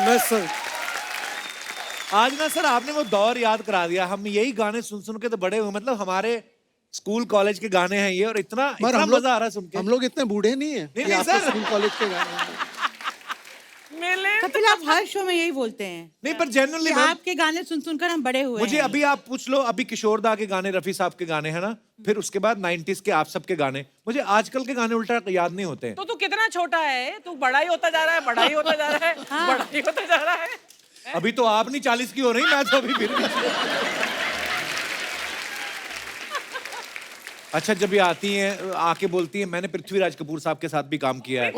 Speaker 5: मैं सर,
Speaker 1: आज ना सर आपने वो दौर याद करा दिया, हम यही गाने सुन सुन के तो बड़े हुए, मतलब हमारे स्कूल कॉलेज के गाने हैं ये, और इतना इतना मजा आ रहा है सुन के।
Speaker 6: हम लोग इतने बूढ़े नहीं है
Speaker 1: नहीं,
Speaker 6: कि आपको
Speaker 1: सर।
Speaker 6: स्कूल कॉलेज के गाने
Speaker 4: मिले
Speaker 3: कपिल आप हर शो में यही बोलते हैं
Speaker 1: नहीं, पर जेन्युइनली
Speaker 3: कि आपके गाने सुन सुनकर हम बड़े हुए
Speaker 1: मुझे
Speaker 3: हैं।
Speaker 1: अभी आप पूछ लो, अभी किशोर दा के गाने, रफी साहब के गाने हैं ना, फिर उसके बाद 90s के आप सब के गाने, मुझे आजकल के गाने उल्टा याद नहीं होते हैं।
Speaker 4: तो तू कितना छोटा है, तू बड़ा ही होता जा रहा है, बड़ा ही होता जा रहा है, बड़ा ही होता जा रहा है।
Speaker 1: अभी तो आप नहीं 40 की हो रही, मैं तो अभी फिर भी। अच्छा, जब ये आती हैं आके बोलती हैं, मैंने पृथ्वीराज कपूर साहब के साथ भी काम किया है,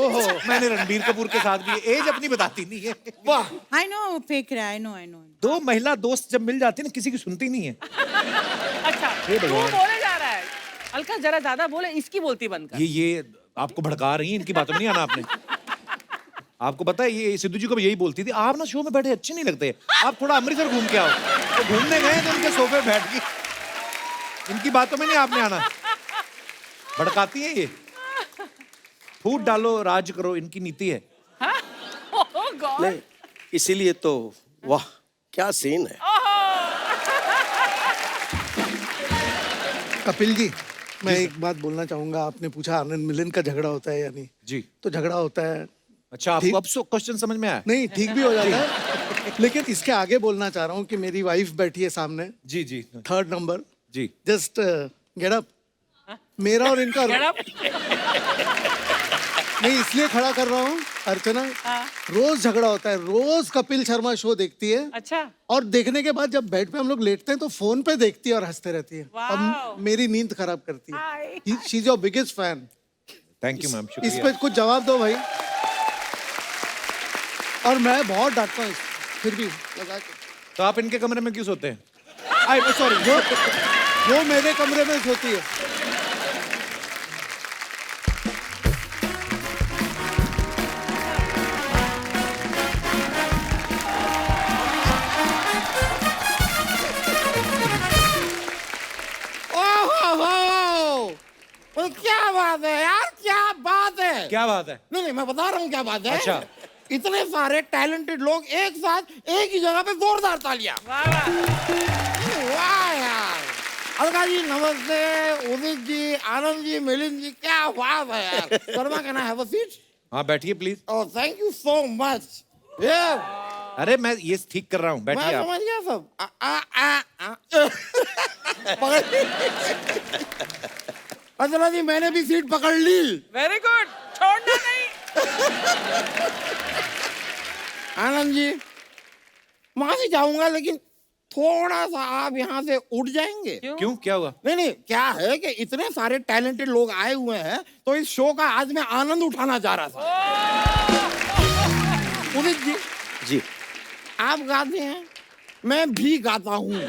Speaker 1: मैंने रणबीर कपूर के साथ भी, एज अपनी बताती नहीं है। वाह,
Speaker 3: आई नो फेक रहा है, आई नो।
Speaker 1: दो महिला दोस्त जब मिल जाती है ना, किसी की सुनती नहीं है।
Speaker 4: अच्छा
Speaker 1: हे
Speaker 4: तू
Speaker 1: भगवान।
Speaker 4: बोले जा रहा है, अलका जरा ज्यादा बोले, इसकी बोलती बंद कर।
Speaker 1: ये आपको भड़का रही हैं, इनकी बातों में नहीं आना आपने। आपको पता है ये सिद्धू जी को भी यही बोलती थी, आप ना शो में बैठे अच्छे नहीं लगते, आप थोड़ा अमृतसर घूम के आओ। तो घूमने गए तो उनके सोफे बैठ के, इनकी बातों में नहीं आपने आना। भड़काती है ये, फूट डालो राज करो, इनकी नीति है।
Speaker 4: Oh God.
Speaker 2: नहीं, इसीलिए तो वाह क्या सीन है।
Speaker 6: कपिल जी, मैं एक बात बोलना चाहूंगा। आपने पूछा आनंद मिलिंद का झगड़ा होता है या नहीं,
Speaker 1: जी
Speaker 6: तो झगड़ा होता है।
Speaker 1: अच्छा, आपको अब क्वेश्चन समझ में आया?
Speaker 6: नहीं, ठीक भी हो जाता है, लेकिन इसके आगे बोलना चाह रहा हूँ कि मेरी वाइफ बैठी है सामने,
Speaker 1: जी जी
Speaker 6: 3rd नंबर,
Speaker 1: जी
Speaker 6: जस्ट गेट अप। मेरा और इनका
Speaker 4: Get up.
Speaker 6: नहीं, इसलिए खड़ा कर रहा हूँ अर्चना, रोज झगड़ा होता है, रोज कपिल शर्मा शो देखती है,
Speaker 4: अच्छा
Speaker 6: और देखने के बाद जब बेड पे हम लोग लेटते हैं तो फोन पे देखती है और हंसते रहती है,
Speaker 4: Wow.
Speaker 6: अब मेरी नींद खराब करती है। She is your biggest fan.
Speaker 1: Thank you ma'am,
Speaker 6: इस
Speaker 1: शुक्रिया।
Speaker 6: पे कुछ जवाब दो भाई। और मैं बहुत डांटता हूँ, फिर भी लगा के।
Speaker 1: तो आप इनके कमरे में क्यों सोते हैं?
Speaker 6: सॉरी, वो मेरे कमरे में सोती है।
Speaker 8: ओह, क्या बात है यार, क्या बात है।
Speaker 1: क्या बात है?
Speaker 8: नहीं नहीं, मैं बता रहा हूँ क्या बात है।
Speaker 1: अच्छा।
Speaker 8: इतने सारे टैलेंटेड लोग एक साथ एक ही जगह पे जोरदार तालियां।
Speaker 4: वाह वाह।
Speaker 8: वाह यार, अलका जी नमस्ते, उदित जी, आनंद जी, मिलिंद जी, क्या बात है यार। Sharma, can I have a seat?
Speaker 1: हाँ बैठिए please.
Speaker 8: Oh thank you so much.
Speaker 1: अरे मैं ये ठीक कर रहा हूँ,
Speaker 8: मैं
Speaker 1: बैठिए आप।
Speaker 8: समझ गया सब पकड़ अंजना जी मैंने भी सीट पकड़ ली।
Speaker 4: वेरी गुड, छोड़ना नहीं।
Speaker 8: आनंद जी माफी चाहूंगा लेकिन थोड़ा सा आप यहाँ से उठ जाएंगे।
Speaker 1: क्यों, क्या हुआ?
Speaker 8: नहीं क्या है कि इतने सारे टैलेंटेड लोग आए हुए हैं तो इस शो का आज मैं आनंद उठाना चाह रहा था। उदित जी
Speaker 2: जी
Speaker 8: आप गाते हैं, मैं भी गाता हूँ।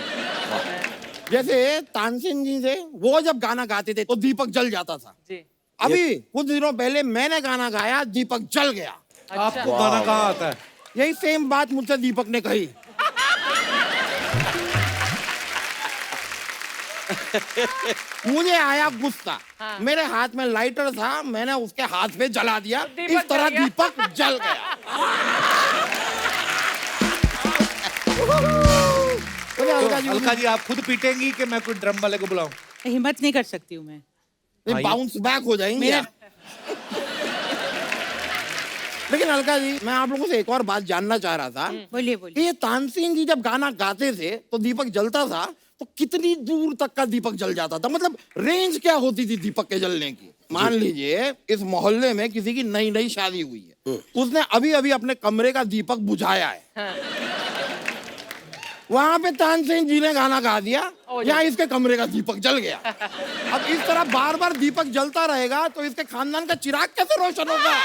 Speaker 8: जैसे तानसेन जी से वो जब गाना गाते थे तो दीपक जल जाता था।
Speaker 4: जी।
Speaker 8: अभी कुछ दिनों पहले मैंने गाना गाया, दीपक जल गया।
Speaker 1: आपको गाना कहाँ आता है?
Speaker 8: यही सेम बात मुझसे दीपक ने कही। मुझे आया गुस्सा। मेरे हाथ में लाइटर था, मैंने उसके हाथ पे जला दिया।
Speaker 4: दीपक
Speaker 8: इस तरह
Speaker 4: जल गया।
Speaker 8: दीपक जल गया।
Speaker 1: तो अलका जी आप खुद पीटेंगी कि मैं कोई ड्रम वाले को बुलाऊं?
Speaker 3: हिम्मत नहीं कर सकती हूँ मैं।
Speaker 8: बाउंस बैक हो जाएंगे।
Speaker 3: मेरा-
Speaker 8: लेकिन अलका जी मैं आप लोगों से एक और बात जानना चाह रहा था
Speaker 3: बोलिए
Speaker 8: कि
Speaker 3: बोलिए।
Speaker 8: ये तानसेन जी जब गाना गाते थे तो दीपक जलता था तो कितनी दूर तक का दीपक जल जाता था, मतलब रेंज क्या होती थी दीपक के जलने की? मान लीजिए इस मोहल्ले में किसी की नई नई शादी हुई है, उसने अभी अभी अपने कमरे का दीपक बुझाया है। वहां पे तानसेन जी ने गाना गा दिया, यहाँ इसके कमरे का दीपक जल गया। अब इस तरह बार बार दीपक जलता रहेगा तो इसके खानदान का चिराग कैसे रोशन होगा?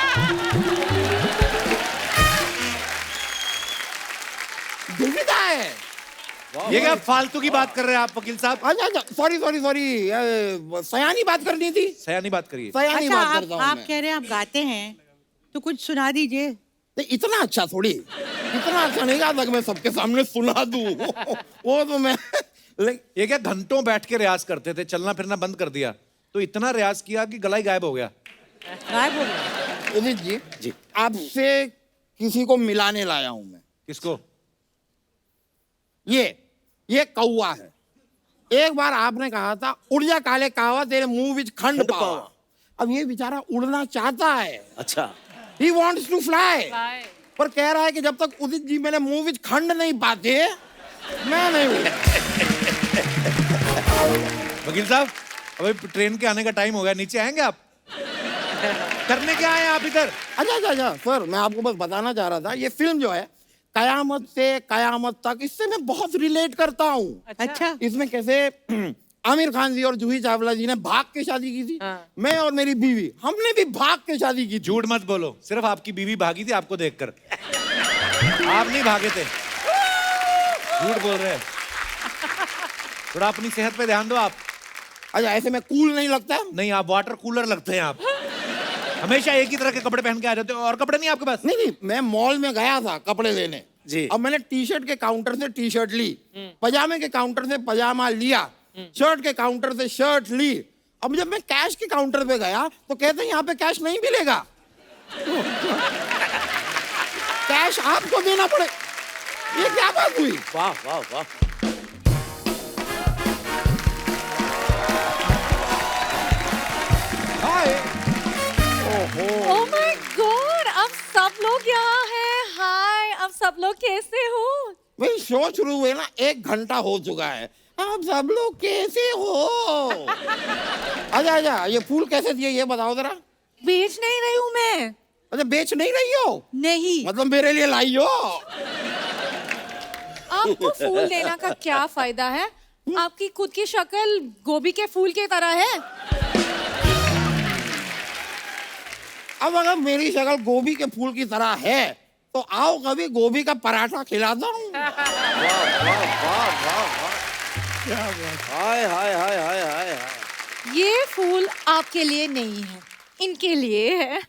Speaker 8: दुविधा है।
Speaker 1: ये क्या फालतू की बात कर रहे हैं आप वकील साहब?
Speaker 8: अच्छा सॉरी सॉरी सॉरी, सयानी बात करनी थी।
Speaker 1: सयानी बात करिए।
Speaker 8: सयानी
Speaker 3: अच्छा
Speaker 8: बात करता हूँ
Speaker 3: आप
Speaker 8: मैं।
Speaker 3: कह रहे हैं आप गाते हैं तो कुछ सुना दीजिए।
Speaker 8: नहीं, इतना अच्छा थोड़ी, इतना अच्छा नहीं गाता कि मैं सबके सामने सुना दूं। वो तो मैं
Speaker 1: ये क्या घंटों बैठ के रियाज करते थे, चलना फिरना बंद कर दिया, तो इतना रियाज किया कि गला ही गायब हो गया।
Speaker 3: गायब हो गया।
Speaker 8: उदित जी आपसे किसी को मिलाने लाया हूं मैं।
Speaker 1: किसको?
Speaker 8: ये कौवा है। एक बार आपने कहा था उड़ जा काले कावा तेरे मुंह विच खंड पावा। अब ये बेचारा उड़ना चाहता है,
Speaker 2: अच्छा
Speaker 8: ही वॉन्ट्स टू फ्लाई, पर कह रहा है कि जब तक उदित जी मेरे मुंह विच खंड नहीं पाते मैं नहीं उड़ूंगा।
Speaker 1: वकील साहब अभी ट्रेन के आने का टाइम हो गया, नीचे आएंगे आप? करने क्या आए आप इधर?
Speaker 8: अच्छा सर मैं आपको बस बताना चाह रहा था, ये फिल्म जो है कयामत से कयामत तक, इससे मैं बहुत रिलेट करता हूँ।
Speaker 3: अच्छा
Speaker 8: इसमें कैसे आमिर खान जी और जूही चावला जी ने भाग के शादी की थी, मैं और मेरी बीवी हमने भी भाग के शादी की।
Speaker 1: झूठ मत बोलो, सिर्फ आपकी बीवी भागी थी आपको देखकर, आप नहीं भागे थे। झूठ बोल रहे हैं। थोड़ा अपनी सेहत पे ध्यान दो आप।
Speaker 8: अच्छा ऐसे में कूल नहीं लगता?
Speaker 1: नहीं, आप वाटर कूलर लगते हैं आप। हमेशा एक ही तरह के कपड़े पहन के आ जाते हो, और कपड़े नहीं आपके पास?
Speaker 8: नहीं मैं मॉल में गया था कपड़े लेने
Speaker 2: जी।
Speaker 8: अब मैंने टी शर्ट के काउंटर से टी शर्ट ली, पजामे के काउंटर से पजामा लिया, शर्ट के काउंटर से शर्ट ली। अब जब मैं कैश के काउंटर पे गया तो कहते हैं यहाँ पे कैश नहीं मिलेगा, कैश आपको देना पड़े। ये क्या बात हुई?
Speaker 2: वाह वाह वाह।
Speaker 9: ओह माय गॉड, अब सब लोग यहाँ हैं। हाय, अब सब लोग कैसे हो?
Speaker 8: भाई शो शुरू हुए ना 1 घंटा हो चुका है, आप सब लोग कैसे हो? अच्छा ये फूल कैसे दिए ये बताओ जरा।
Speaker 9: बेच नहीं रही हूँ मैं।
Speaker 8: अच्छा बेच नहीं रही हो?
Speaker 9: नहीं।
Speaker 8: मतलब मेरे लिए लाई हो?
Speaker 9: आपको फूल देना का क्या फायदा है? आपकी खुद की शक्ल गोभी के फूल की तरह है।
Speaker 8: अब अगर मेरी शक्ल गोभी के फूल की तरह है तो आओ कभी गोभी का पराठा खिलाता हूँ।
Speaker 2: हाय हाय हाय हाय हाय हाय।
Speaker 9: ये फूल आपके लिए नहीं है, इनके लिए है।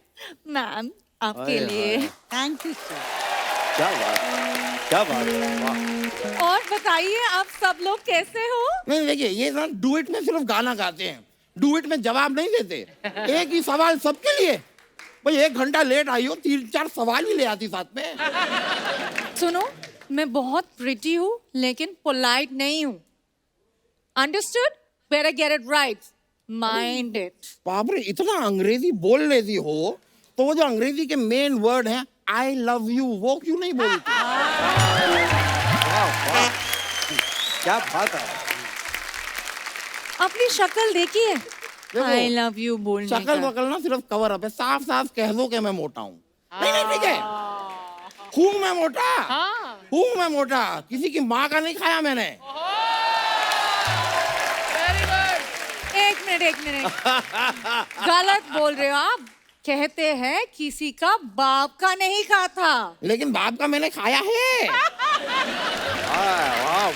Speaker 9: मैम आपके लिए।
Speaker 3: Thank you sir.
Speaker 2: क्या बात, क्या बात है, वाह।
Speaker 9: और बताइए आप सब लोग कैसे हो?
Speaker 8: नहीं देखिए ये ना डुएट में सिर्फ गाना गाते हैं, डुएट में जवाब नहीं देते। एक ही सवाल सबके लिए। भाई 1 घंटा लेट आई हो, 3-4 सवाल ही ले आती साथ में।
Speaker 9: सुनो, मैं बहुत प्रिटी हूँ लेकिन पोलाइट नहीं हूँ। Understood? Better get it right. Mind it.
Speaker 8: बाप रे, इतना अंग्रेजी बोल लेती हो तो वो जो अंग्रेजी के मेन वर्ड हैं आई लव यू वो क्यों नहीं बोलती?
Speaker 2: क्या बात है।
Speaker 9: अपनी शक्ल देखिए, आई लव यू बोलने
Speaker 8: शक्ल
Speaker 9: का।
Speaker 8: वकल ना सिर्फ कवर अप है, साफ साफ कह दो कि मैं मोटा हूँ। नहीं नहीं ठीक है, हूँ मैं मोटा, हूँ मैं मोटा, किसी की माँ का नहीं खाया मैंने।
Speaker 9: एक मिनट गलत बोल रहे हो आप। कहते हैं किसी का बाप का नहीं खाता।
Speaker 8: लेकिन बाप का मैंने खाया है।
Speaker 2: वाह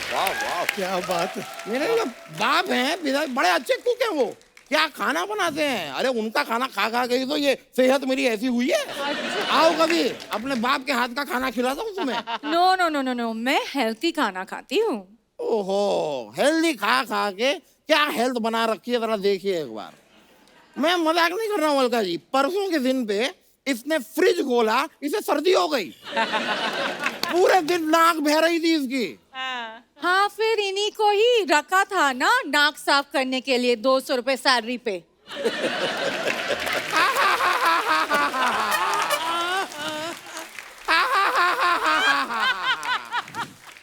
Speaker 2: वाह वाह,
Speaker 6: क्या बात है।
Speaker 8: मेरे जो बाप हैं पिता बड़े अच्छे कुक हैं, वो क्या खाना बनाते हैं। अरे उनका खाना खा खा के ही तो ये सेहत मेरी ऐसी हुई है। आओ कभी अपने बाप के हाथ का खाना खिलाता हूँ तुम्हें।
Speaker 9: No no no no no, मैं हेल्थी खाना खाती हूँ।
Speaker 8: ओहो, हेल्दी खा खा के क्या हेल्थ बना रखी है, जरा देखिए एक बार। मैं मजाक नहीं कर रहा हूँ अलका जी, परसों के दिन पे इसने फ्रिज खोला, इसे सर्दी हो गई। पूरे दिन नाक बह रही थी इसकी।
Speaker 9: हाँ फिर इन्हीं को ही रखा था ना नाक साफ करने के लिए 200 रुपए सैलरी पे।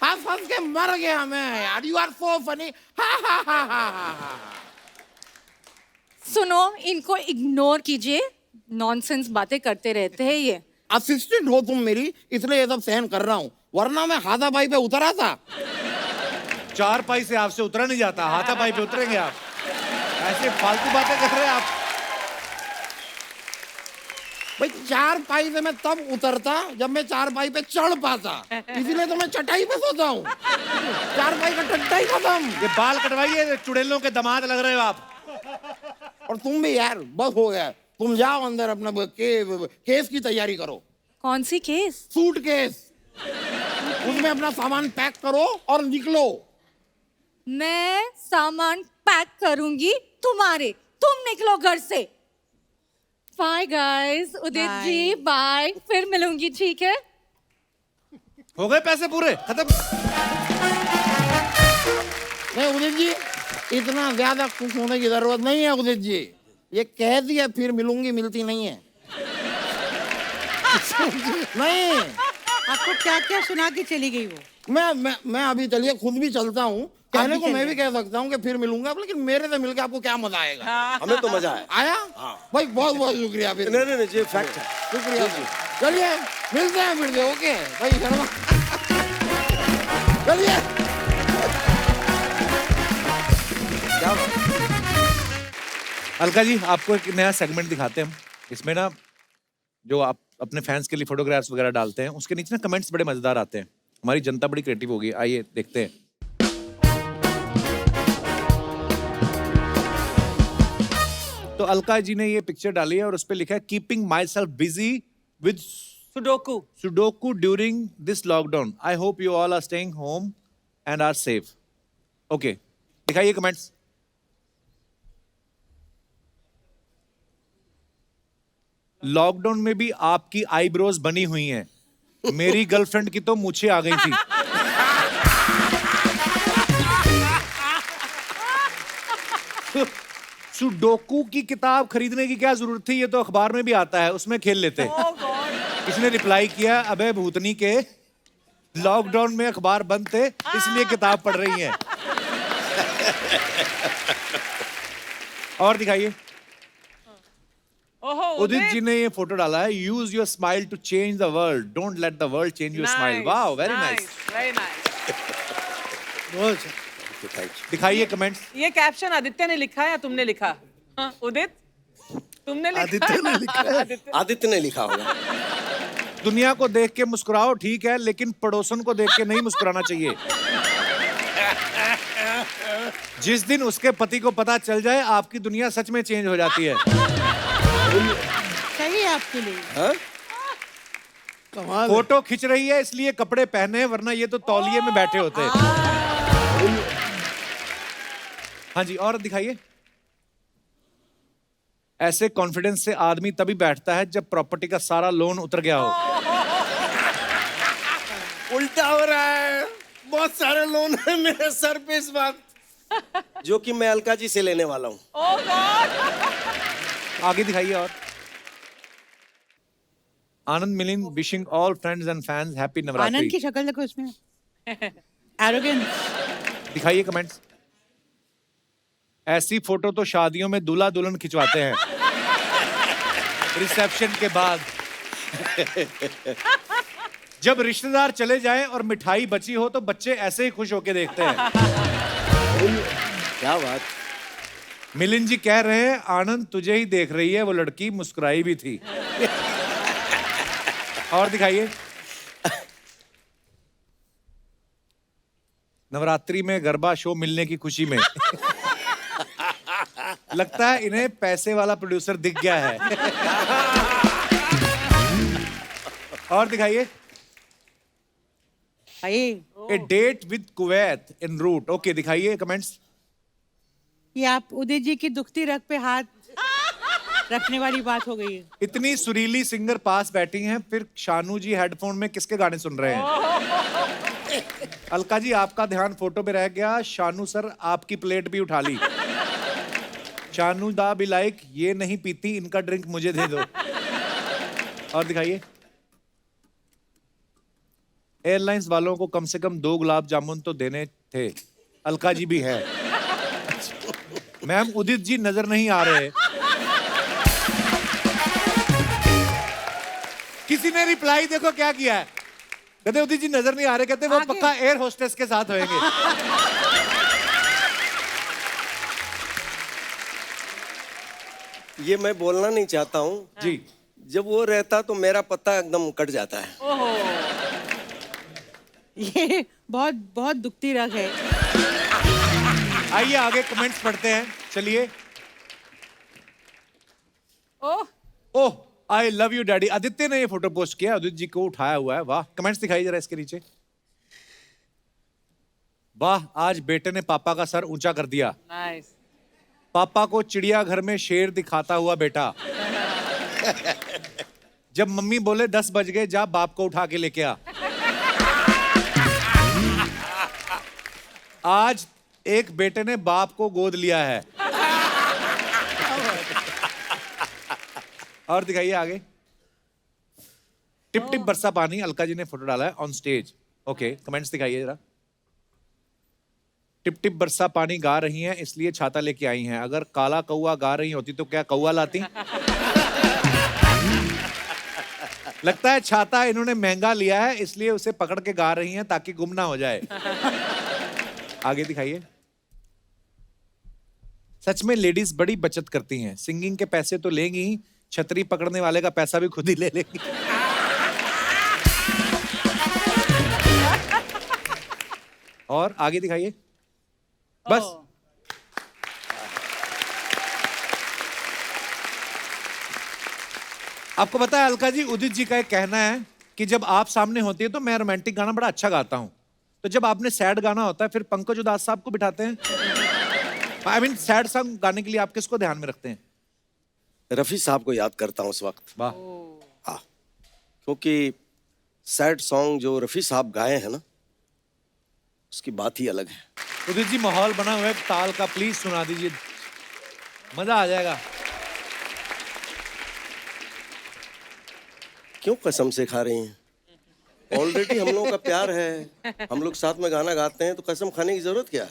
Speaker 8: हंस हंस के मर गया मैं यार। You are so funny.
Speaker 9: सुनो, इनको इग्नोर कीजिए, नॉनसेंस बातें करते रहते हैं ये।
Speaker 8: असिस्टेंट हो तुम मेरी, इसलिए ये सब सहन कर रहा हूँ, वरना मैं हाथापाई पे उतरा था।
Speaker 1: 4 पाई से आपसे उतरा नहीं जाता, हाथापाई पे उतरेंगे आप। ऐसे फालतू बातें कर रहे हैं आप।
Speaker 8: भाई 4 पाई से मैं तब उतरता जब मैं 4 पाई पे चढ़ पाता, इसीलिए तो मैं चटाई पे सोता हूँ। 4 पाई का टट्टा ही खत्म।
Speaker 1: ये बाल कटवाइए, चुड़ैलों के दामाद लग रहे हो आप।
Speaker 8: और तुम भी यार बस हो गया, तुम जाओ अंदर अपना केस की तैयारी करो।
Speaker 9: कौन सी केस?
Speaker 8: सूट केस, उसमें अपना सामान पैक करो और निकलो।
Speaker 9: मैं सामान पैक करूंगी तुम्हारे, तुम निकलो घर से। Bye guys, Udit ji bye, फिर मिलूंगी, ठीक है?
Speaker 1: हो गए पैसे पूरे खत्म।
Speaker 8: नहीं उदित जी, इतना ज्यादा खुश होने की जरूरत नहीं है उदित जी। ये कह दिया फिर मिलूंगी, मिलती नहीं है। नहीं,
Speaker 3: आपको क्या क्या सुना के चली गई वो?
Speaker 8: मैं अभी चलिए खुद भी चलता हूँ। कहने को मैं भी कह सकता हूँ कि फिर मिलूंगा, लेकिन मेरे से मिलके आपको क्या मजा आएगा।
Speaker 2: हमें तो मजा आया।
Speaker 8: आया? भाई बहुत बहुत शुक्रिया। फिर
Speaker 2: नहीं नहीं नहीं, ये फैक्ट है।
Speaker 8: शुक्रिया जी। चलिए मिलते हैं फिर से। ओके भाई शर्मा, चलिए।
Speaker 2: क्या बात।
Speaker 1: अलका जी, आपको एक नया सेगमेंट दिखाते हैं हम। इसमें ना जो आप अपने फैंस के लिए फोटोग्राफ्स वगैरह डालते हैं, उसके नीचे ना कमेंट्स बड़े मजेदार आते हैं। हमारी जनता बड़ी क्रिएटिव होगी, आइए देखते हैं। तो अलका जी ने ये पिक्चर डाली है और उस पे लिखा है keeping myself busy with sudoku during this lockdown. I hope you all are staying home and are safe. Okay, दिखाइए कमेंट्स। लॉकडाउन में भी आपकी आईब्रोज बनी हुई हैं। मेरी गर्लफ्रेंड की तो मूछें आ गई थी। सुडोकू की किताब खरीदने की क्या जरूरत थी, ये तो अखबार में भी आता है, उसमें खेल लेते। इसने रिप्लाई किया, अबे भूतनी के, लॉकडाउन में अखबार बंद थे इसलिए किताब पढ़ रही हैं। और दिखाइए। उदित जी ने ये फोटो डाला है, use your smile to change the world, don't let the world change your smile. Wow, very nice,
Speaker 4: very nice.
Speaker 6: बहुत अच्छा।
Speaker 1: दिखाइए कमेंट्स।
Speaker 4: ये कैप्शन आदित्य ने लिखा है या तुमने लिखा? हाँ, उदित तुमने लिखा?
Speaker 6: आदित्य ने लिखा है।
Speaker 2: आदित्य ने लिखा होगा।
Speaker 1: दुनिया को देख के मुस्कुराओ ठीक है, लेकिन पड़ोसन को देख के नहीं मुस्कुराना चाहिए। जिस दिन उसके पति को पता चल जाए, आपकी दुनिया सच में चेंज हो जाती है।
Speaker 3: सही है आपके लिए।
Speaker 2: हाँ?
Speaker 6: कमाल है।
Speaker 1: फोटो खिंच रही है इसलिए कपड़े पहने, वरना ये तो तौलिए में बैठे होते। हाँ जी, और दिखाइए। ऐसे कॉन्फिडेंस से आदमी तभी बैठता है जब प्रॉपर्टी का सारा लोन उतर गया हो।
Speaker 2: उल्टा हो रहा है, बहुत सारे लोन है मेरे सर पे इस वक्त, जो कि मैं अलका जी से लेने वाला हूँ।
Speaker 1: आगे दिखाइए। और Anand Milind wishing all friends and fans happy
Speaker 3: Anand
Speaker 1: Navratri.
Speaker 3: की शक्ल देखो इसमें, एरोगेंस।
Speaker 1: दिखाइए कमेंट्स। ऐसी फोटो तो शादियों में दूल्हा दुल्हन खिंचवाते हैं रिसेप्शन के बाद। जब रिश्तेदार चले जाएं और मिठाई बची हो तो बच्चे ऐसे ही खुश होके देखते हैं।
Speaker 2: क्या बात।
Speaker 1: मिलिंद जी कह रहे हैं आनंद तुझे ही देख रही है, वो लड़की मुस्कुराई भी थी। और दिखाइए। नवरात्रि में गरबा शो मिलने की खुशी में लगता है इन्हें पैसे वाला प्रोड्यूसर दिख गया है। और दिखाइए। A date with Kuwait in route. Okay, दिखाइए कमेंट्स।
Speaker 3: ये आप उदित जी की दुखती रग पे हाथ रखने वाली बात हो गई है।
Speaker 1: इतनी सुरीली सिंगर पास बैठी हैं, फिर शानू जी हेडफोन में किसके गाने सुन रहे हैं? अलका जी आपका ध्यान फोटो पे रह गया। शानू सर आपकी प्लेट भी उठा ली। शानू दा भी लाइक ये नहीं पीती, इनका ड्रिंक मुझे दे दो। और दिखाइए। एयरलाइंस वालों को कम से कम 2 गुलाब जामुन तो देने थे। अलका जी भी है। मैम उदित जी नजर नहीं आ रहे। किसी ने रिप्लाई देखो क्या किया है। कहते उदित जी नजर नहीं आ रहे, कहते वो पक्का एयर होस्टेस के साथ होंगे।
Speaker 2: ये मैं बोलना नहीं चाहता हूँ
Speaker 1: जी।
Speaker 2: जब वो रहता तो मेरा पत्ता एकदम कट जाता है।
Speaker 3: ये बहुत बहुत दुखती रग है।
Speaker 1: आइए आगे कमेंट्स पढ़ते हैं। चलिए। Oh I love you daddy. Aditya ने ये फोटो पोस्ट किया, आदित्य जी को उठाया हुआ है। वाह। कमेंट्स दिखाइए जरा इसके नीचे। वाह, आज बेटे ने पापा का सर ऊंचा कर दिया।
Speaker 4: नाइस।
Speaker 1: पापा को चिड़ियाघर में शेर दिखाता हुआ बेटा। जब मम्मी बोले 10 बज गए, जा बाप को उठा के लेके आ। आज एक बेटे ने बाप को गोद लिया है। और दिखाइए आगे। टिप टिप बरसा पानी, अलका जी ने फोटो डाला है ऑन स्टेज। ओके, कमेंट्स दिखाइए जरा। टिप टिप बरसा पानी गा रही हैं इसलिए छाता लेके आई हैं। अगर काला कौआ गा रही होती तो क्या कौआ लाती? लगता है छाता इन्होंने महंगा लिया है इसलिए उसे पकड़ के गा रही हैं ताकि गुम ना हो जाए। आगे दिखाइए। सच में लेडीज बड़ी बचत करती हैं। सिंगिंग के पैसे तो लेंगी ही, छतरी पकड़ने वाले का पैसा भी खुद ही ले लेंगी। और आगे दिखाइए। बस। आपको पता है अलका जी, उदित जी का एक कहना है कि जब आप सामने होती है तो मैं रोमांटिक गाना बड़ा अच्छा गाता हूं, तो जब आपने सैड गाना होता है फिर पंकज उदास साहब को बिठाते हैं। आई मीन सैड सॉन्ग गाने के लिए आप किसको ध्यान में रखते हैं?
Speaker 2: रफी साहब को याद करता हूँ उस वक्त।
Speaker 1: वाह।
Speaker 2: हाँ, क्योंकि सैड सॉन्ग जो रफी साहब गाए हैं ना, उसकी बात ही अलग है।
Speaker 1: उदित जी माहौल बना हुआ है ताल का, प्लीज सुना दीजिए, मजा आ जाएगा।
Speaker 2: क्यों कसम से खा रही हैं? ऑलरेडी हम लोगों का प्यार है, हम लोग साथ में गाना गाते हैं, तो कसम खाने की जरूरत क्या है?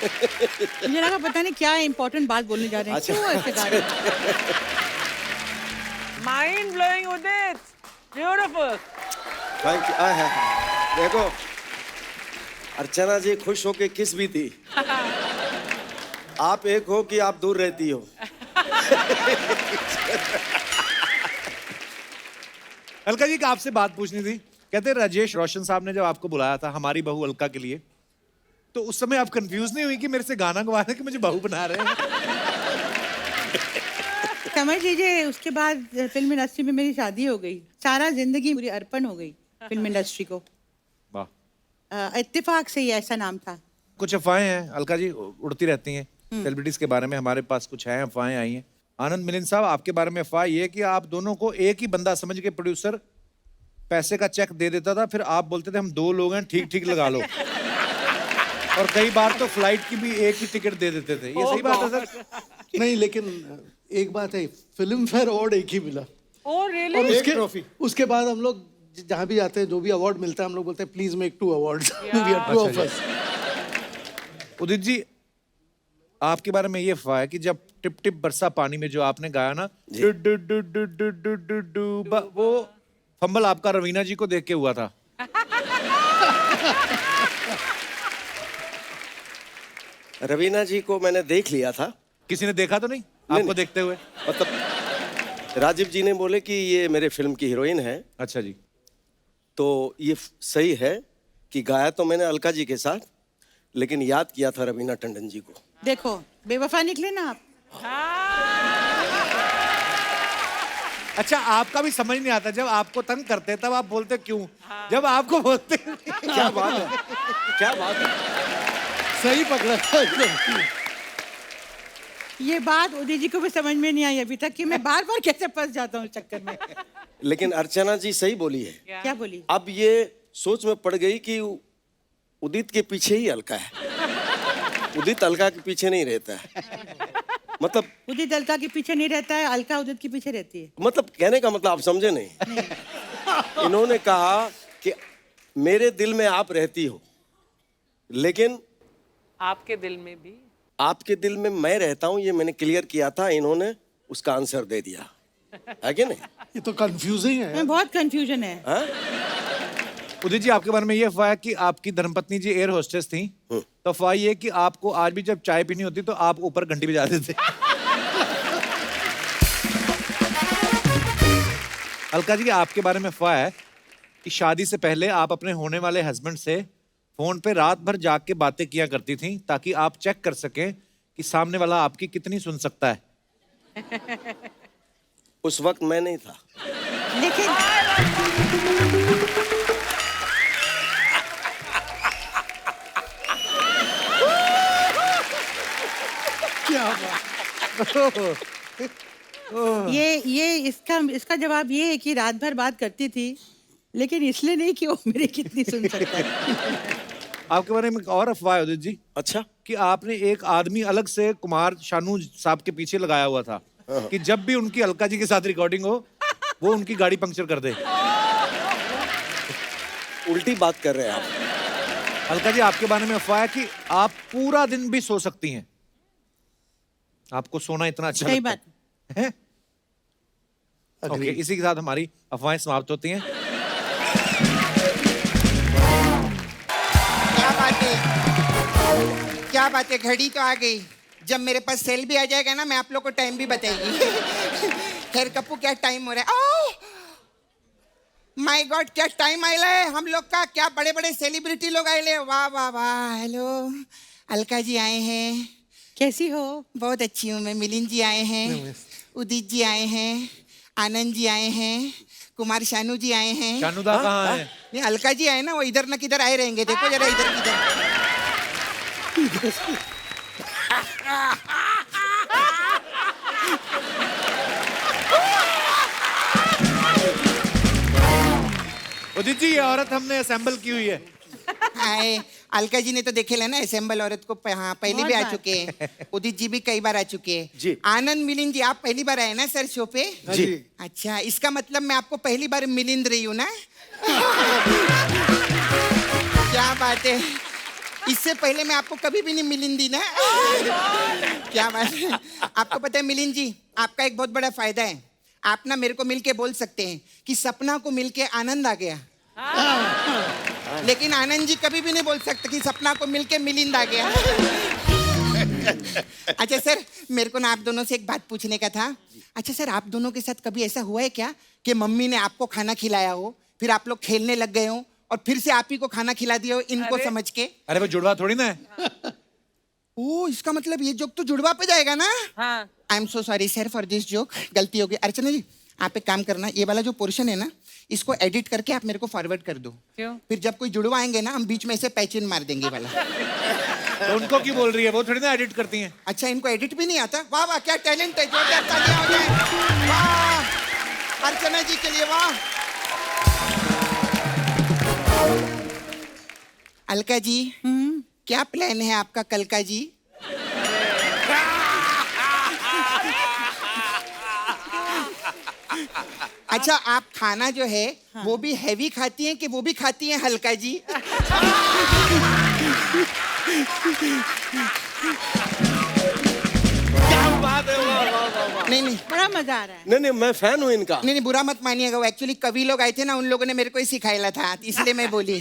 Speaker 3: मुझे लगा पता नहीं क्या इंपॉर्टेंट बात बोलने जा रहे हैं।
Speaker 2: अच्छा।
Speaker 3: क्यों ऐसे गा रहे हैं?
Speaker 4: Mind blowing Udit, beautiful.
Speaker 2: Thank you. देखो अर्चना जी खुश होके किस भी थी। आप एक हो कि आप दूर रहती हो।
Speaker 1: अलका जी आपसे बात पूछनी थी। कहते राजेश रोशन साहब ने जब आपको बुलाया था हमारी बहू अलका के लिए, तो उस समय आप कंफ्यूज नहीं हुई कि मेरे से गाना गवा रहे हैं कि मुझे बहू बना रहे हैं?
Speaker 3: समझ लीजिए उसके बाद फिल्म इंडस्ट्री में मेरी शादी हो गई। सारा जिंदगी पूरी अर्पण हो गई फिल्म इंडस्ट्री को।
Speaker 1: वाह।
Speaker 3: इत्तेफाक से ही ऐसा नाम था।
Speaker 1: कुछ अफवाहें हैं अलका जी, उड़ती रहती हैं सेलिब्रिटीज के बारे में। हमारे पास कुछ है अफवाहें आई हैं। आनंद मिलिंद साहब, आपके बारे में अफवाह ये है कि आप दोनों को एक ही बंदा समझ के प्रोड्यूसर पैसे का चेक दे देता था, फिर आप बोलते थे हम 2 लोग हैं, ठीक ठीक लगा लो। और कई बार तो फ्लाइट की भी एक ही टिकट दे देते थे। ये सही बात है सर?
Speaker 6: नहीं, लेकिन एक बात है, फिल्म फेयर अवार्ड एक ही मिला।
Speaker 4: Oh really?
Speaker 6: और उसके बाद हम लोग जहाँ भी जाते हैं, जो भी अवार्ड मिलता है, हम लोग बोलते हैं please make 2 awards. We are 2 of us.
Speaker 1: Udit ji, आपके बारे में ये अफवाह है कि जब टिप टिप बरसा पानी में जो आपने गाया ना, do do do do do do do do, वो फंबल आपका रवीना जी को देख के हुआ था।
Speaker 2: रवीना जी को मैंने देख लिया था।
Speaker 1: किसी ने देखा तो नहीं आपको
Speaker 2: नहीं।
Speaker 1: देखते हुए?
Speaker 2: मतलब राजीव जी ने बोले कि ये मेरे फिल्म की हीरोइन है,
Speaker 1: अच्छा जी।
Speaker 2: तो ये सही है कि गाया तो मैंने अलका जी के साथ, लेकिन याद किया था रवीना टंडन जी को।
Speaker 3: देखो बेवफा निकले ना आप।
Speaker 1: अच्छा, आपका भी समझ नहीं आता, जब आपको तंग करते तब आप बोलते क्यों, जब आपको बोलते
Speaker 2: क्या बात है, क्या बात है।
Speaker 6: सही पकड़ा था एकदम।
Speaker 3: ये बात उदित जी को भी समझ में नहीं आई अभी तक कि मैं बार बार कैसे फंस जाता हूँ इस चक्कर में।
Speaker 2: लेकिन अर्चना जी सही बोली है।
Speaker 3: क्या बोली?
Speaker 2: अब ये सोच में पड़ गई कि उदित के पीछे ही अलका है, उदित अलका के पीछे नहीं रहता है। मतलब
Speaker 3: उदित अलका के पीछे नहीं रहता है, अलका उदित के पीछे रहती है।
Speaker 2: मतलब कहने का मतलब आप समझे नहीं। इन्होंने कहा कि मेरे दिल में आप रहती हो, लेकिन
Speaker 4: आपके दिल में भी?
Speaker 2: आपके दिल में मैं रहता हूं, ये मैंने क्लियर किया था, इन्होंने उसका आंसर दे दिया है कि नहीं?
Speaker 6: ये तो कंफ्यूजिंग है।
Speaker 3: मैं बहुत कंफ्यूजन है।
Speaker 2: हाँ?
Speaker 1: उदित जी, आपके बारे में ये अफवाह है कि आपकी धर्मपत्नी जी एयर होस्टेस थी, तो अफवाह ये है कि आपको आज भी जब चाय पीनी होती तो आप ऊपर घंटी बजाते थे। अलका जी, आपके बारे में अफवाह है कि शादी से पहले आप अपने होने वाले हस्बैंड से फोन पे रात भर जाग के बातें किया करती थी, ताकि आप चेक कर सकें कि सामने वाला आपकी कितनी सुन सकता है।
Speaker 2: उस वक्त मैं नहीं था।
Speaker 3: लेकिन ये इसका जवाब ये है कि रात भर बात करती थी, लेकिन इसलिए नहीं कि वो मेरी कितनी सुन सकता है।
Speaker 1: आपके बारे में एक और अफवाह है उदित जी।
Speaker 2: अच्छा।
Speaker 1: कि आपने एक आदमी अलग से कुमार शानू साहब के पीछे लगाया हुआ था कि जब भी उनकी अलका जी के साथ रिकॉर्डिंग हो, वो उनकी गाड़ी पंक्चर कर दे।
Speaker 2: उल्टी बात कर रहे हैं आप।
Speaker 1: अलका जी, आपके बारे में अफवाह है कि आप पूरा दिन भी सो सकती हैं, आपको सोना इतना अच्छा
Speaker 3: सही
Speaker 1: लगता
Speaker 3: बात
Speaker 1: है? ओके, इसी के साथ हमारी अफवाहें समाप्त होती हैं।
Speaker 10: क्या बात है, क्या बात है, घड़ी तो आ गई। जब मेरे पास सेल भी आ जाएगा ना, मैं आप लोग को टाइम भी बताएगी। खैर कप्पू, क्या टाइम हो रहा है? ओह माय गॉड, क्या टाइम आया है हम लोग का। क्या बड़े बड़े सेलिब्रिटी लोग आए, वाह वाह वाह। हेलो, अलका जी आए हैं।
Speaker 3: कैसी हो?
Speaker 10: बहुत अच्छी हूँ मैं। मिलिंद जी आए हैं, उदित जी आए हैं, आनंद जी आए हैं, कुमार शानू जी आए हैं।
Speaker 1: शानूदा कहाँ है?
Speaker 10: नहीं, अलका जी आए ना, वो इधर न किधर आए रहेंगे। देखो जरा इधर किधर।
Speaker 1: उदित जी, ये औरत हमने असेंबल की हुई है।
Speaker 10: आए, अलका जी ने तो देखे ना असेंबल औरत को। हाँ, पहले भी आ चुके हैं। उदित जी भी कई बार आ चुके हैं
Speaker 2: जी।
Speaker 10: आनंद, मिलिंद जी, आप पहली बार आए ना सर शो पे?
Speaker 2: जी।
Speaker 10: अच्छा, इसका मतलब मैं आपको पहली बार मिलिंद रही हूँ ना? क्या बात है, इससे पहले मैं आपको कभी भी नहीं मिलिंदी ना। क्या बात है। आपको पता है मिलिंद जी, आपका एक बहुत बड़ा फायदा है। आप ना मेरे को मिलके बोल सकते हैं कि सपना को मिलके आनंद आ गया, लेकिन आनंद जी कभी भी नहीं बोल सकते कि सपना को मिलके मिलिंद आ गया। अच्छा सर, मेरे को ना आप दोनों से एक बात पूछने का था। अच्छा सर, आप दोनों के साथ कभी ऐसा हुआ है क्या कि मम्मी ने आपको खाना खिलाया हो, फिर आप लोग खेलने लग गए हो और फिर से आप ही को खाना खिला दिया हो इनको समझ के?
Speaker 1: अरे वो जुड़वा थोड़ी ना है।
Speaker 10: ओ, इसका मतलब ये जोक तो जुड़वा पे जाएगा ना?
Speaker 4: हाँ।
Speaker 10: I am so sorry sir for this joke, गलती हो गई। अर्चना जी, आप एक काम करना, ये वाला जो पोर्शन है ना, इसको एडिट करके आप मेरे को फॉरवर्ड कर दो।
Speaker 4: क्यों?
Speaker 10: फिर जब कोई जुड़वा आएंगे ना, हम बीच में ऐसे पैचिन मार देंगे वाला।
Speaker 1: तो उनको क्यों बोल रही है, वो थोड़ी ना एडिट करती हैं।
Speaker 10: अच्छा, इनको एडिट भी नहीं आता? वाह वाह, क्या टैलेंट है। जोरदार तालियां हो जाए। वाह अर्चना जी के लिए, वाह। अलका जी, क्या प्लान है आपका कल का जी? अच्छा आप खाना जो है वो भी हैवी खाती हैं कि वो भी खाती हैं हल्का जी?
Speaker 2: क्या बात है, वाह वाह वाह वाह।
Speaker 10: नहीं नहीं
Speaker 3: बड़ा मजा आ रहा है।
Speaker 2: नहीं नहीं, मैं फैन हूँ इनका।
Speaker 10: नहीं नहीं, बुरा मत मानिएगा, वो एक्चुअली कवि लोग आए थे ना, उन लोगों ने मेरे को ही सिखाया था, इसलिए मैं बोली।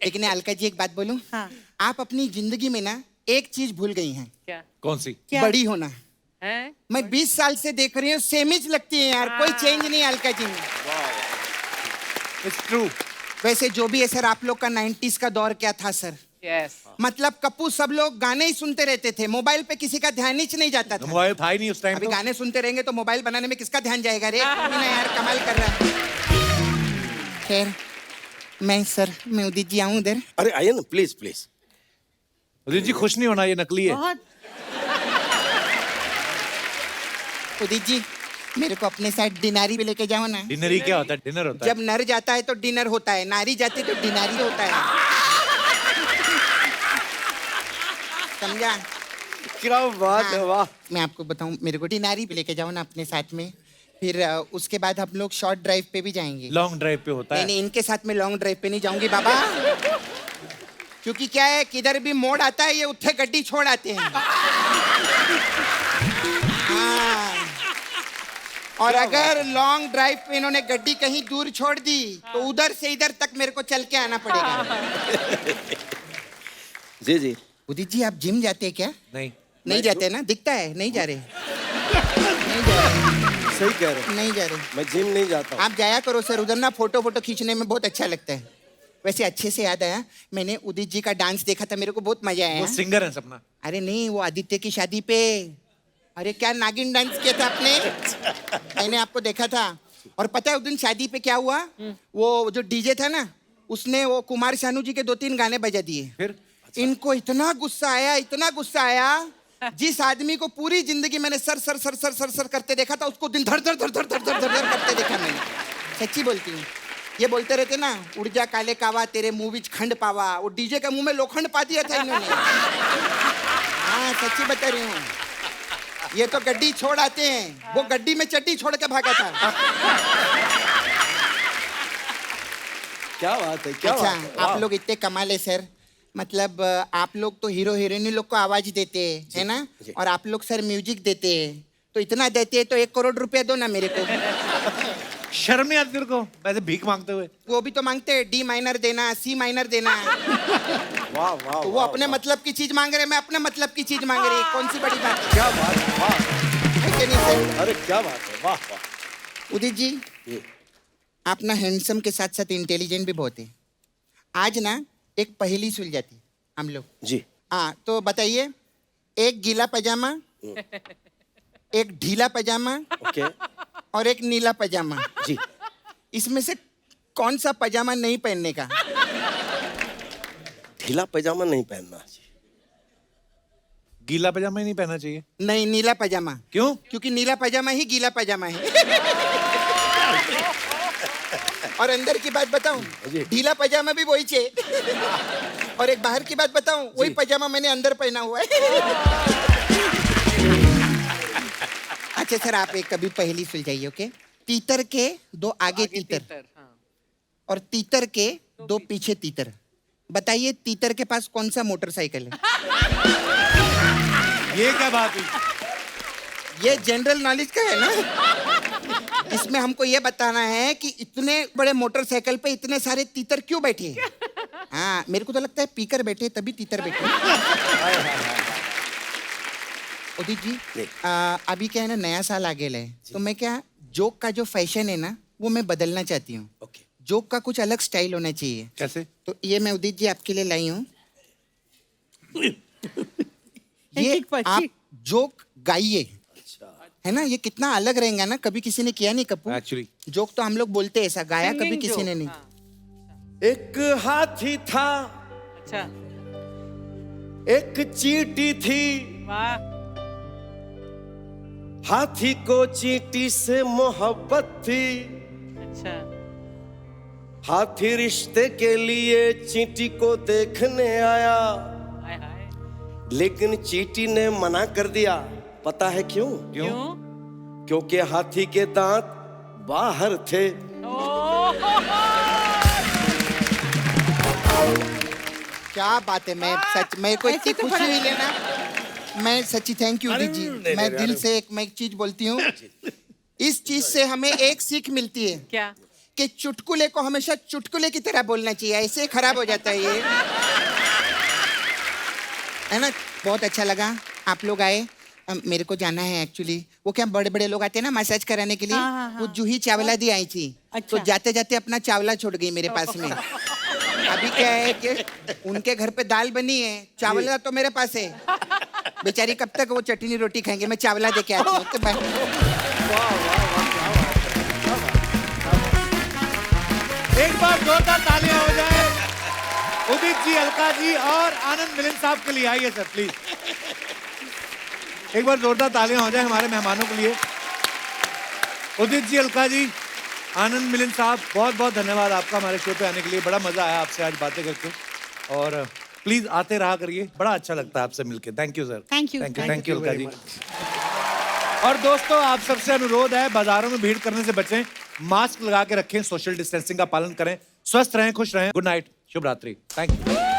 Speaker 10: लेकिन अलका जी एक बात बोलूं,
Speaker 3: हाँ।
Speaker 10: आप अपनी जिंदगी में ना एक चीज भूल गई हैं।
Speaker 4: क्या
Speaker 1: कौन सी?
Speaker 3: क्या?
Speaker 10: बड़ी होना।
Speaker 4: है?
Speaker 10: मैं 20 साल से देख रही हूँ, सेमिज लगती है यार, कोई चेंज नहीं है अलका जी में।
Speaker 1: It's true.
Speaker 10: वैसे जो भी है सर, आप लोग का 90s का दौर क्या था सर?
Speaker 4: यस।
Speaker 10: मतलब कप्पू सब लोग गाने ही सुनते रहते थे, मोबाइल पे किसी का ध्यान ही नहीं जाता था।
Speaker 1: मोबाइल था ही नहीं उस टाइम।
Speaker 10: अभी
Speaker 1: तो
Speaker 10: गाने सुनते रहेंगे तो मोबाइल बनाने में किसका ध्यान जाएगा रे? ना यार, कमाल कर रहा है। खैर मैं उदित जी आऊं उधर?
Speaker 2: अरे आइए ना, प्लीज प्लीज।
Speaker 1: उदित जी खुश नहीं होना, ये नकली है।
Speaker 3: बहुत।
Speaker 10: उदित जी मेरे को अपने साथ डिनारी पे लेके जाओ ना।
Speaker 1: डिनर ही क्या होता है? डिनर होता है।
Speaker 10: जब नर जाता है तो डिनर होता है, नारी जाती है तो डिनारी होता है, समझा?
Speaker 2: क्या बात है,
Speaker 10: हाँ,
Speaker 2: वाह।
Speaker 10: मैं आपको बताऊं, मेरे को डिनारी पे लेके जाओ ना अपने साथ में, फिर उसके बाद हम लोग शॉर्ट ड्राइव पे भी जाएंगे।
Speaker 1: लॉन्ग ड्राइव पे होता
Speaker 10: नहीं
Speaker 1: है।
Speaker 10: नहीं, इनके साथ में लॉन्ग ड्राइव पे नहीं जाऊंगी बाबा, क्योंकि क्या है, किधर भी मोड़ आता है ये उत्थे गड्डी छोड़ आते हैं। हाँ। और अगर लॉन्ग ड्राइव पे इन्होंने गड्डी कहीं दूर छोड़ दी तो उधर से इधर तक मेरे को चल के आना पड़ेगा।
Speaker 2: जी जी।
Speaker 10: उदित जी आप जिम जाते हैं क्या?
Speaker 1: नहीं
Speaker 10: नहीं जाते ना, दिखता है नहीं जा रहे। नहीं जा रहे,
Speaker 2: सही कह रहे हैं।
Speaker 10: नहीं जा रहे।
Speaker 2: मैं जिम नहीं जाता हूँ।
Speaker 10: आप जाया करो सर, उधर ना फोटो खींचने में बहुत अच्छा लगता है। वैसे अच्छे से याद आया, मैंने उदित जी का डांस देखा था, मेरे को बहुत मजा आया।
Speaker 1: वो सिंगर है सपना।
Speaker 10: अरे नहीं, वो आदित्य की शादी पे, अरे क्या नागिन डांस किया था आपने, मैंने आपको देखा था। और पता है उस दिन शादी पे क्या हुआ, वो जो डीजे था ना, उसने वो कुमार शानू जी के 2-3 गाने बजा दिए।
Speaker 1: फिर
Speaker 10: इनको इतना गुस्सा आया, इतना गुस्सा आया, जिस आदमी को पूरी जिंदगी मैंने sir sir sir sir sir sir करते देखा था, उसको दिन धर धर धर धर धर धर धर धर करते देखा मैंने। सच्ची बोलती हूँ, ये बोलते रहते ना, उड़ जा काले कावा तेरे मुंह विच खंड पावा, वो डीजे के मुंह में लोखंड पा दिया था इन्होंने। हाँ सच्ची बता रही हूँ, ये तो गड्डी छोड़ आते हैं, वो गड्डी में चड्डी छोड़ के भागा था।
Speaker 2: क्या बात है, क्या
Speaker 10: अच्छा
Speaker 2: बात है,
Speaker 10: आप
Speaker 2: वाह।
Speaker 10: लोग इतने कमाल है सर, मतलब आप लोग तो हीरो हीरोइन लोग को आवाज देते हैं, है ना?
Speaker 2: जी।
Speaker 10: और आप लोग सर म्यूजिक देते हैं, तो इतना देते हैं तो 1 करोड़ रुपया दो ना मेरे को।
Speaker 1: शर्म नहीं आती तेरे को वैसे भीख मांगते हुए?
Speaker 10: वो भी तो मांगते हैं, D माइनर देना, C माइनर देना।
Speaker 2: वाह वाह।
Speaker 10: तो वो अपने मतलब की चीज मांग रहे, मैं अपने मतलब की चीज मांग रही, कौन सी बड़ी बात है?
Speaker 2: क्या बात है, वाह।
Speaker 10: ऐसे नहीं सर।
Speaker 2: अरे क्या बात है, वाह वाह।
Speaker 10: उदित जी
Speaker 2: जी।
Speaker 10: आप ना हैंडसम के साथ साथ इंटेलिजेंट भी बहुत है। आज ना एक पहेली सुलझाती हम लोग।
Speaker 2: जी।
Speaker 10: हाँ तो बताइए, एक गीला पजामा, एक ढीला पजामा
Speaker 2: ओके।
Speaker 10: और एक नीला पजामा,
Speaker 2: जी।
Speaker 10: इसमें से कौन सा पजामा नहीं पहनने का?
Speaker 2: ढीला पैजामा नहीं पहनना जी।
Speaker 1: गीला पजामा ही नहीं पहनना चाहिए?
Speaker 10: नहीं, नीला पजामा।
Speaker 1: क्यों?
Speaker 10: क्योंकि नीला पजामा ही गीला पजामा है। और अंदर की बात बताऊं, ढीला पजामा भी वही चाहिए। और एक बाहर की बात बताऊं, वही पजामा मैंने अंदर पहना हुआ है। अच्छा सर आप एक कभी पहेली सुलझाइए, ओके? तीतर के 2 आगे तीतर
Speaker 4: हाँ।
Speaker 10: और तीतर के 2 पीछे तीतर, बताइए तीतर के पास कौन सा मोटरसाइकिल है?
Speaker 1: ये क्या बात हुई?
Speaker 10: ये जनरल नॉलेज का है ना। इसमें हमको ये बताना है कि इतने बड़े मोटरसाइकिल पे इतने सारे तीतर क्यों बैठे हैं? हाँ मेरे को तो लगता है पीकर बैठे तभी तीतर बैठे। उदित जी अभी क्या है ना, नया साल आ गया है, तो मैं क्या जोक का जो फैशन है ना वो मैं बदलना चाहती हूँ।
Speaker 2: ओके।
Speaker 10: जोक का कुछ अलग स्टाइल होना चाहिए।
Speaker 1: कैसे?
Speaker 10: तो ये मैं उदित जी आपके लिए लाई हूँ। ये
Speaker 3: एक पक्षी।
Speaker 10: आप जोक गाइए, है ना? ये कितना अलग रहेगा ना, कभी किसी ने किया नहीं कपूर।
Speaker 1: एक्चुअली
Speaker 10: जोक तो हम लोग बोलते हैं, ऐसा गाया कभी
Speaker 4: Singing
Speaker 10: किसी ने
Speaker 4: joke,
Speaker 10: नहीं।
Speaker 4: हाँ।
Speaker 2: एक हाथी था,
Speaker 4: अच्छा
Speaker 2: एक चींटी थी,
Speaker 4: वाह।
Speaker 2: हाथी को चींटी से मोहब्बत थी।
Speaker 4: अच्छा
Speaker 2: हाथी रिश्ते के लिए चींटी को देखने आया,
Speaker 4: हाय हाय।
Speaker 2: लेकिन चींटी ने मना कर दिया। पता है क्यों?
Speaker 4: क्यों?
Speaker 2: क्योंकि हाथी के दांत बाहर थे।
Speaker 10: क्या बात है, मैं सच मेरे को इतनी
Speaker 3: ऐसे तो
Speaker 10: खुशी
Speaker 3: बड़ा-
Speaker 10: हुई लेना, मैं सच्ची थैंक यू उदित जी। मैं दिल से मैं एक चीज बोलती हूँ, इस चीज से हमें एक सीख मिलती है
Speaker 4: क्या?
Speaker 10: कि चुटकुले को हमेशा चुटकुले की तरह बोलना चाहिए, ऐसे ही खराब हो जाता है ये, है ना। बहुत अच्छा लगा आप लोग आए। मेरे को जाना है एक्चुअली, वो क्या बड़े बड़े लोग आते हैं ना मसाज कराने के लिए, वो जूही चावला दी आई थी, तो जाते जाते अपना चावला छोड़ गई मेरे पास में। अभी क्या है कि उनके घर पे दाल बनी है, चावला तो मेरे पास है, बेचारी कब तक वो चटनी रोटी खाएंगे, मैं चावला दे के आती हूँ। तो
Speaker 1: एक बार जोरदार तालियां हो जाए उदित जी, अलका जी और आनंद मिलिंद साहब के लिए। आइए सर प्लीज, एक बार जोरदार तालियां हो जाए हमारे मेहमानों के लिए। उदित जी, अलका जी, आनंद मिलिंद साहब, बहुत बहुत धन्यवाद आपका हमारे शो पे आने के लिए। बड़ा मजा आया आपसे आज बातें करके, और प्लीज आते रहा करिए, बड़ा अच्छा लगता है आपसे मिलके। Thank you sir.
Speaker 3: Thank you.
Speaker 1: Thank you Alka ji. और दोस्तों, आप सबसे अनुरोध है, बाजारों में भीड़ करने से बचें, मास्क लगा के रखें, सोशल डिस्टेंसिंग का पालन करें, स्वस्थ रहें, खुश रहें। गुड नाइट, शुभ रात्रि, थैंक यू।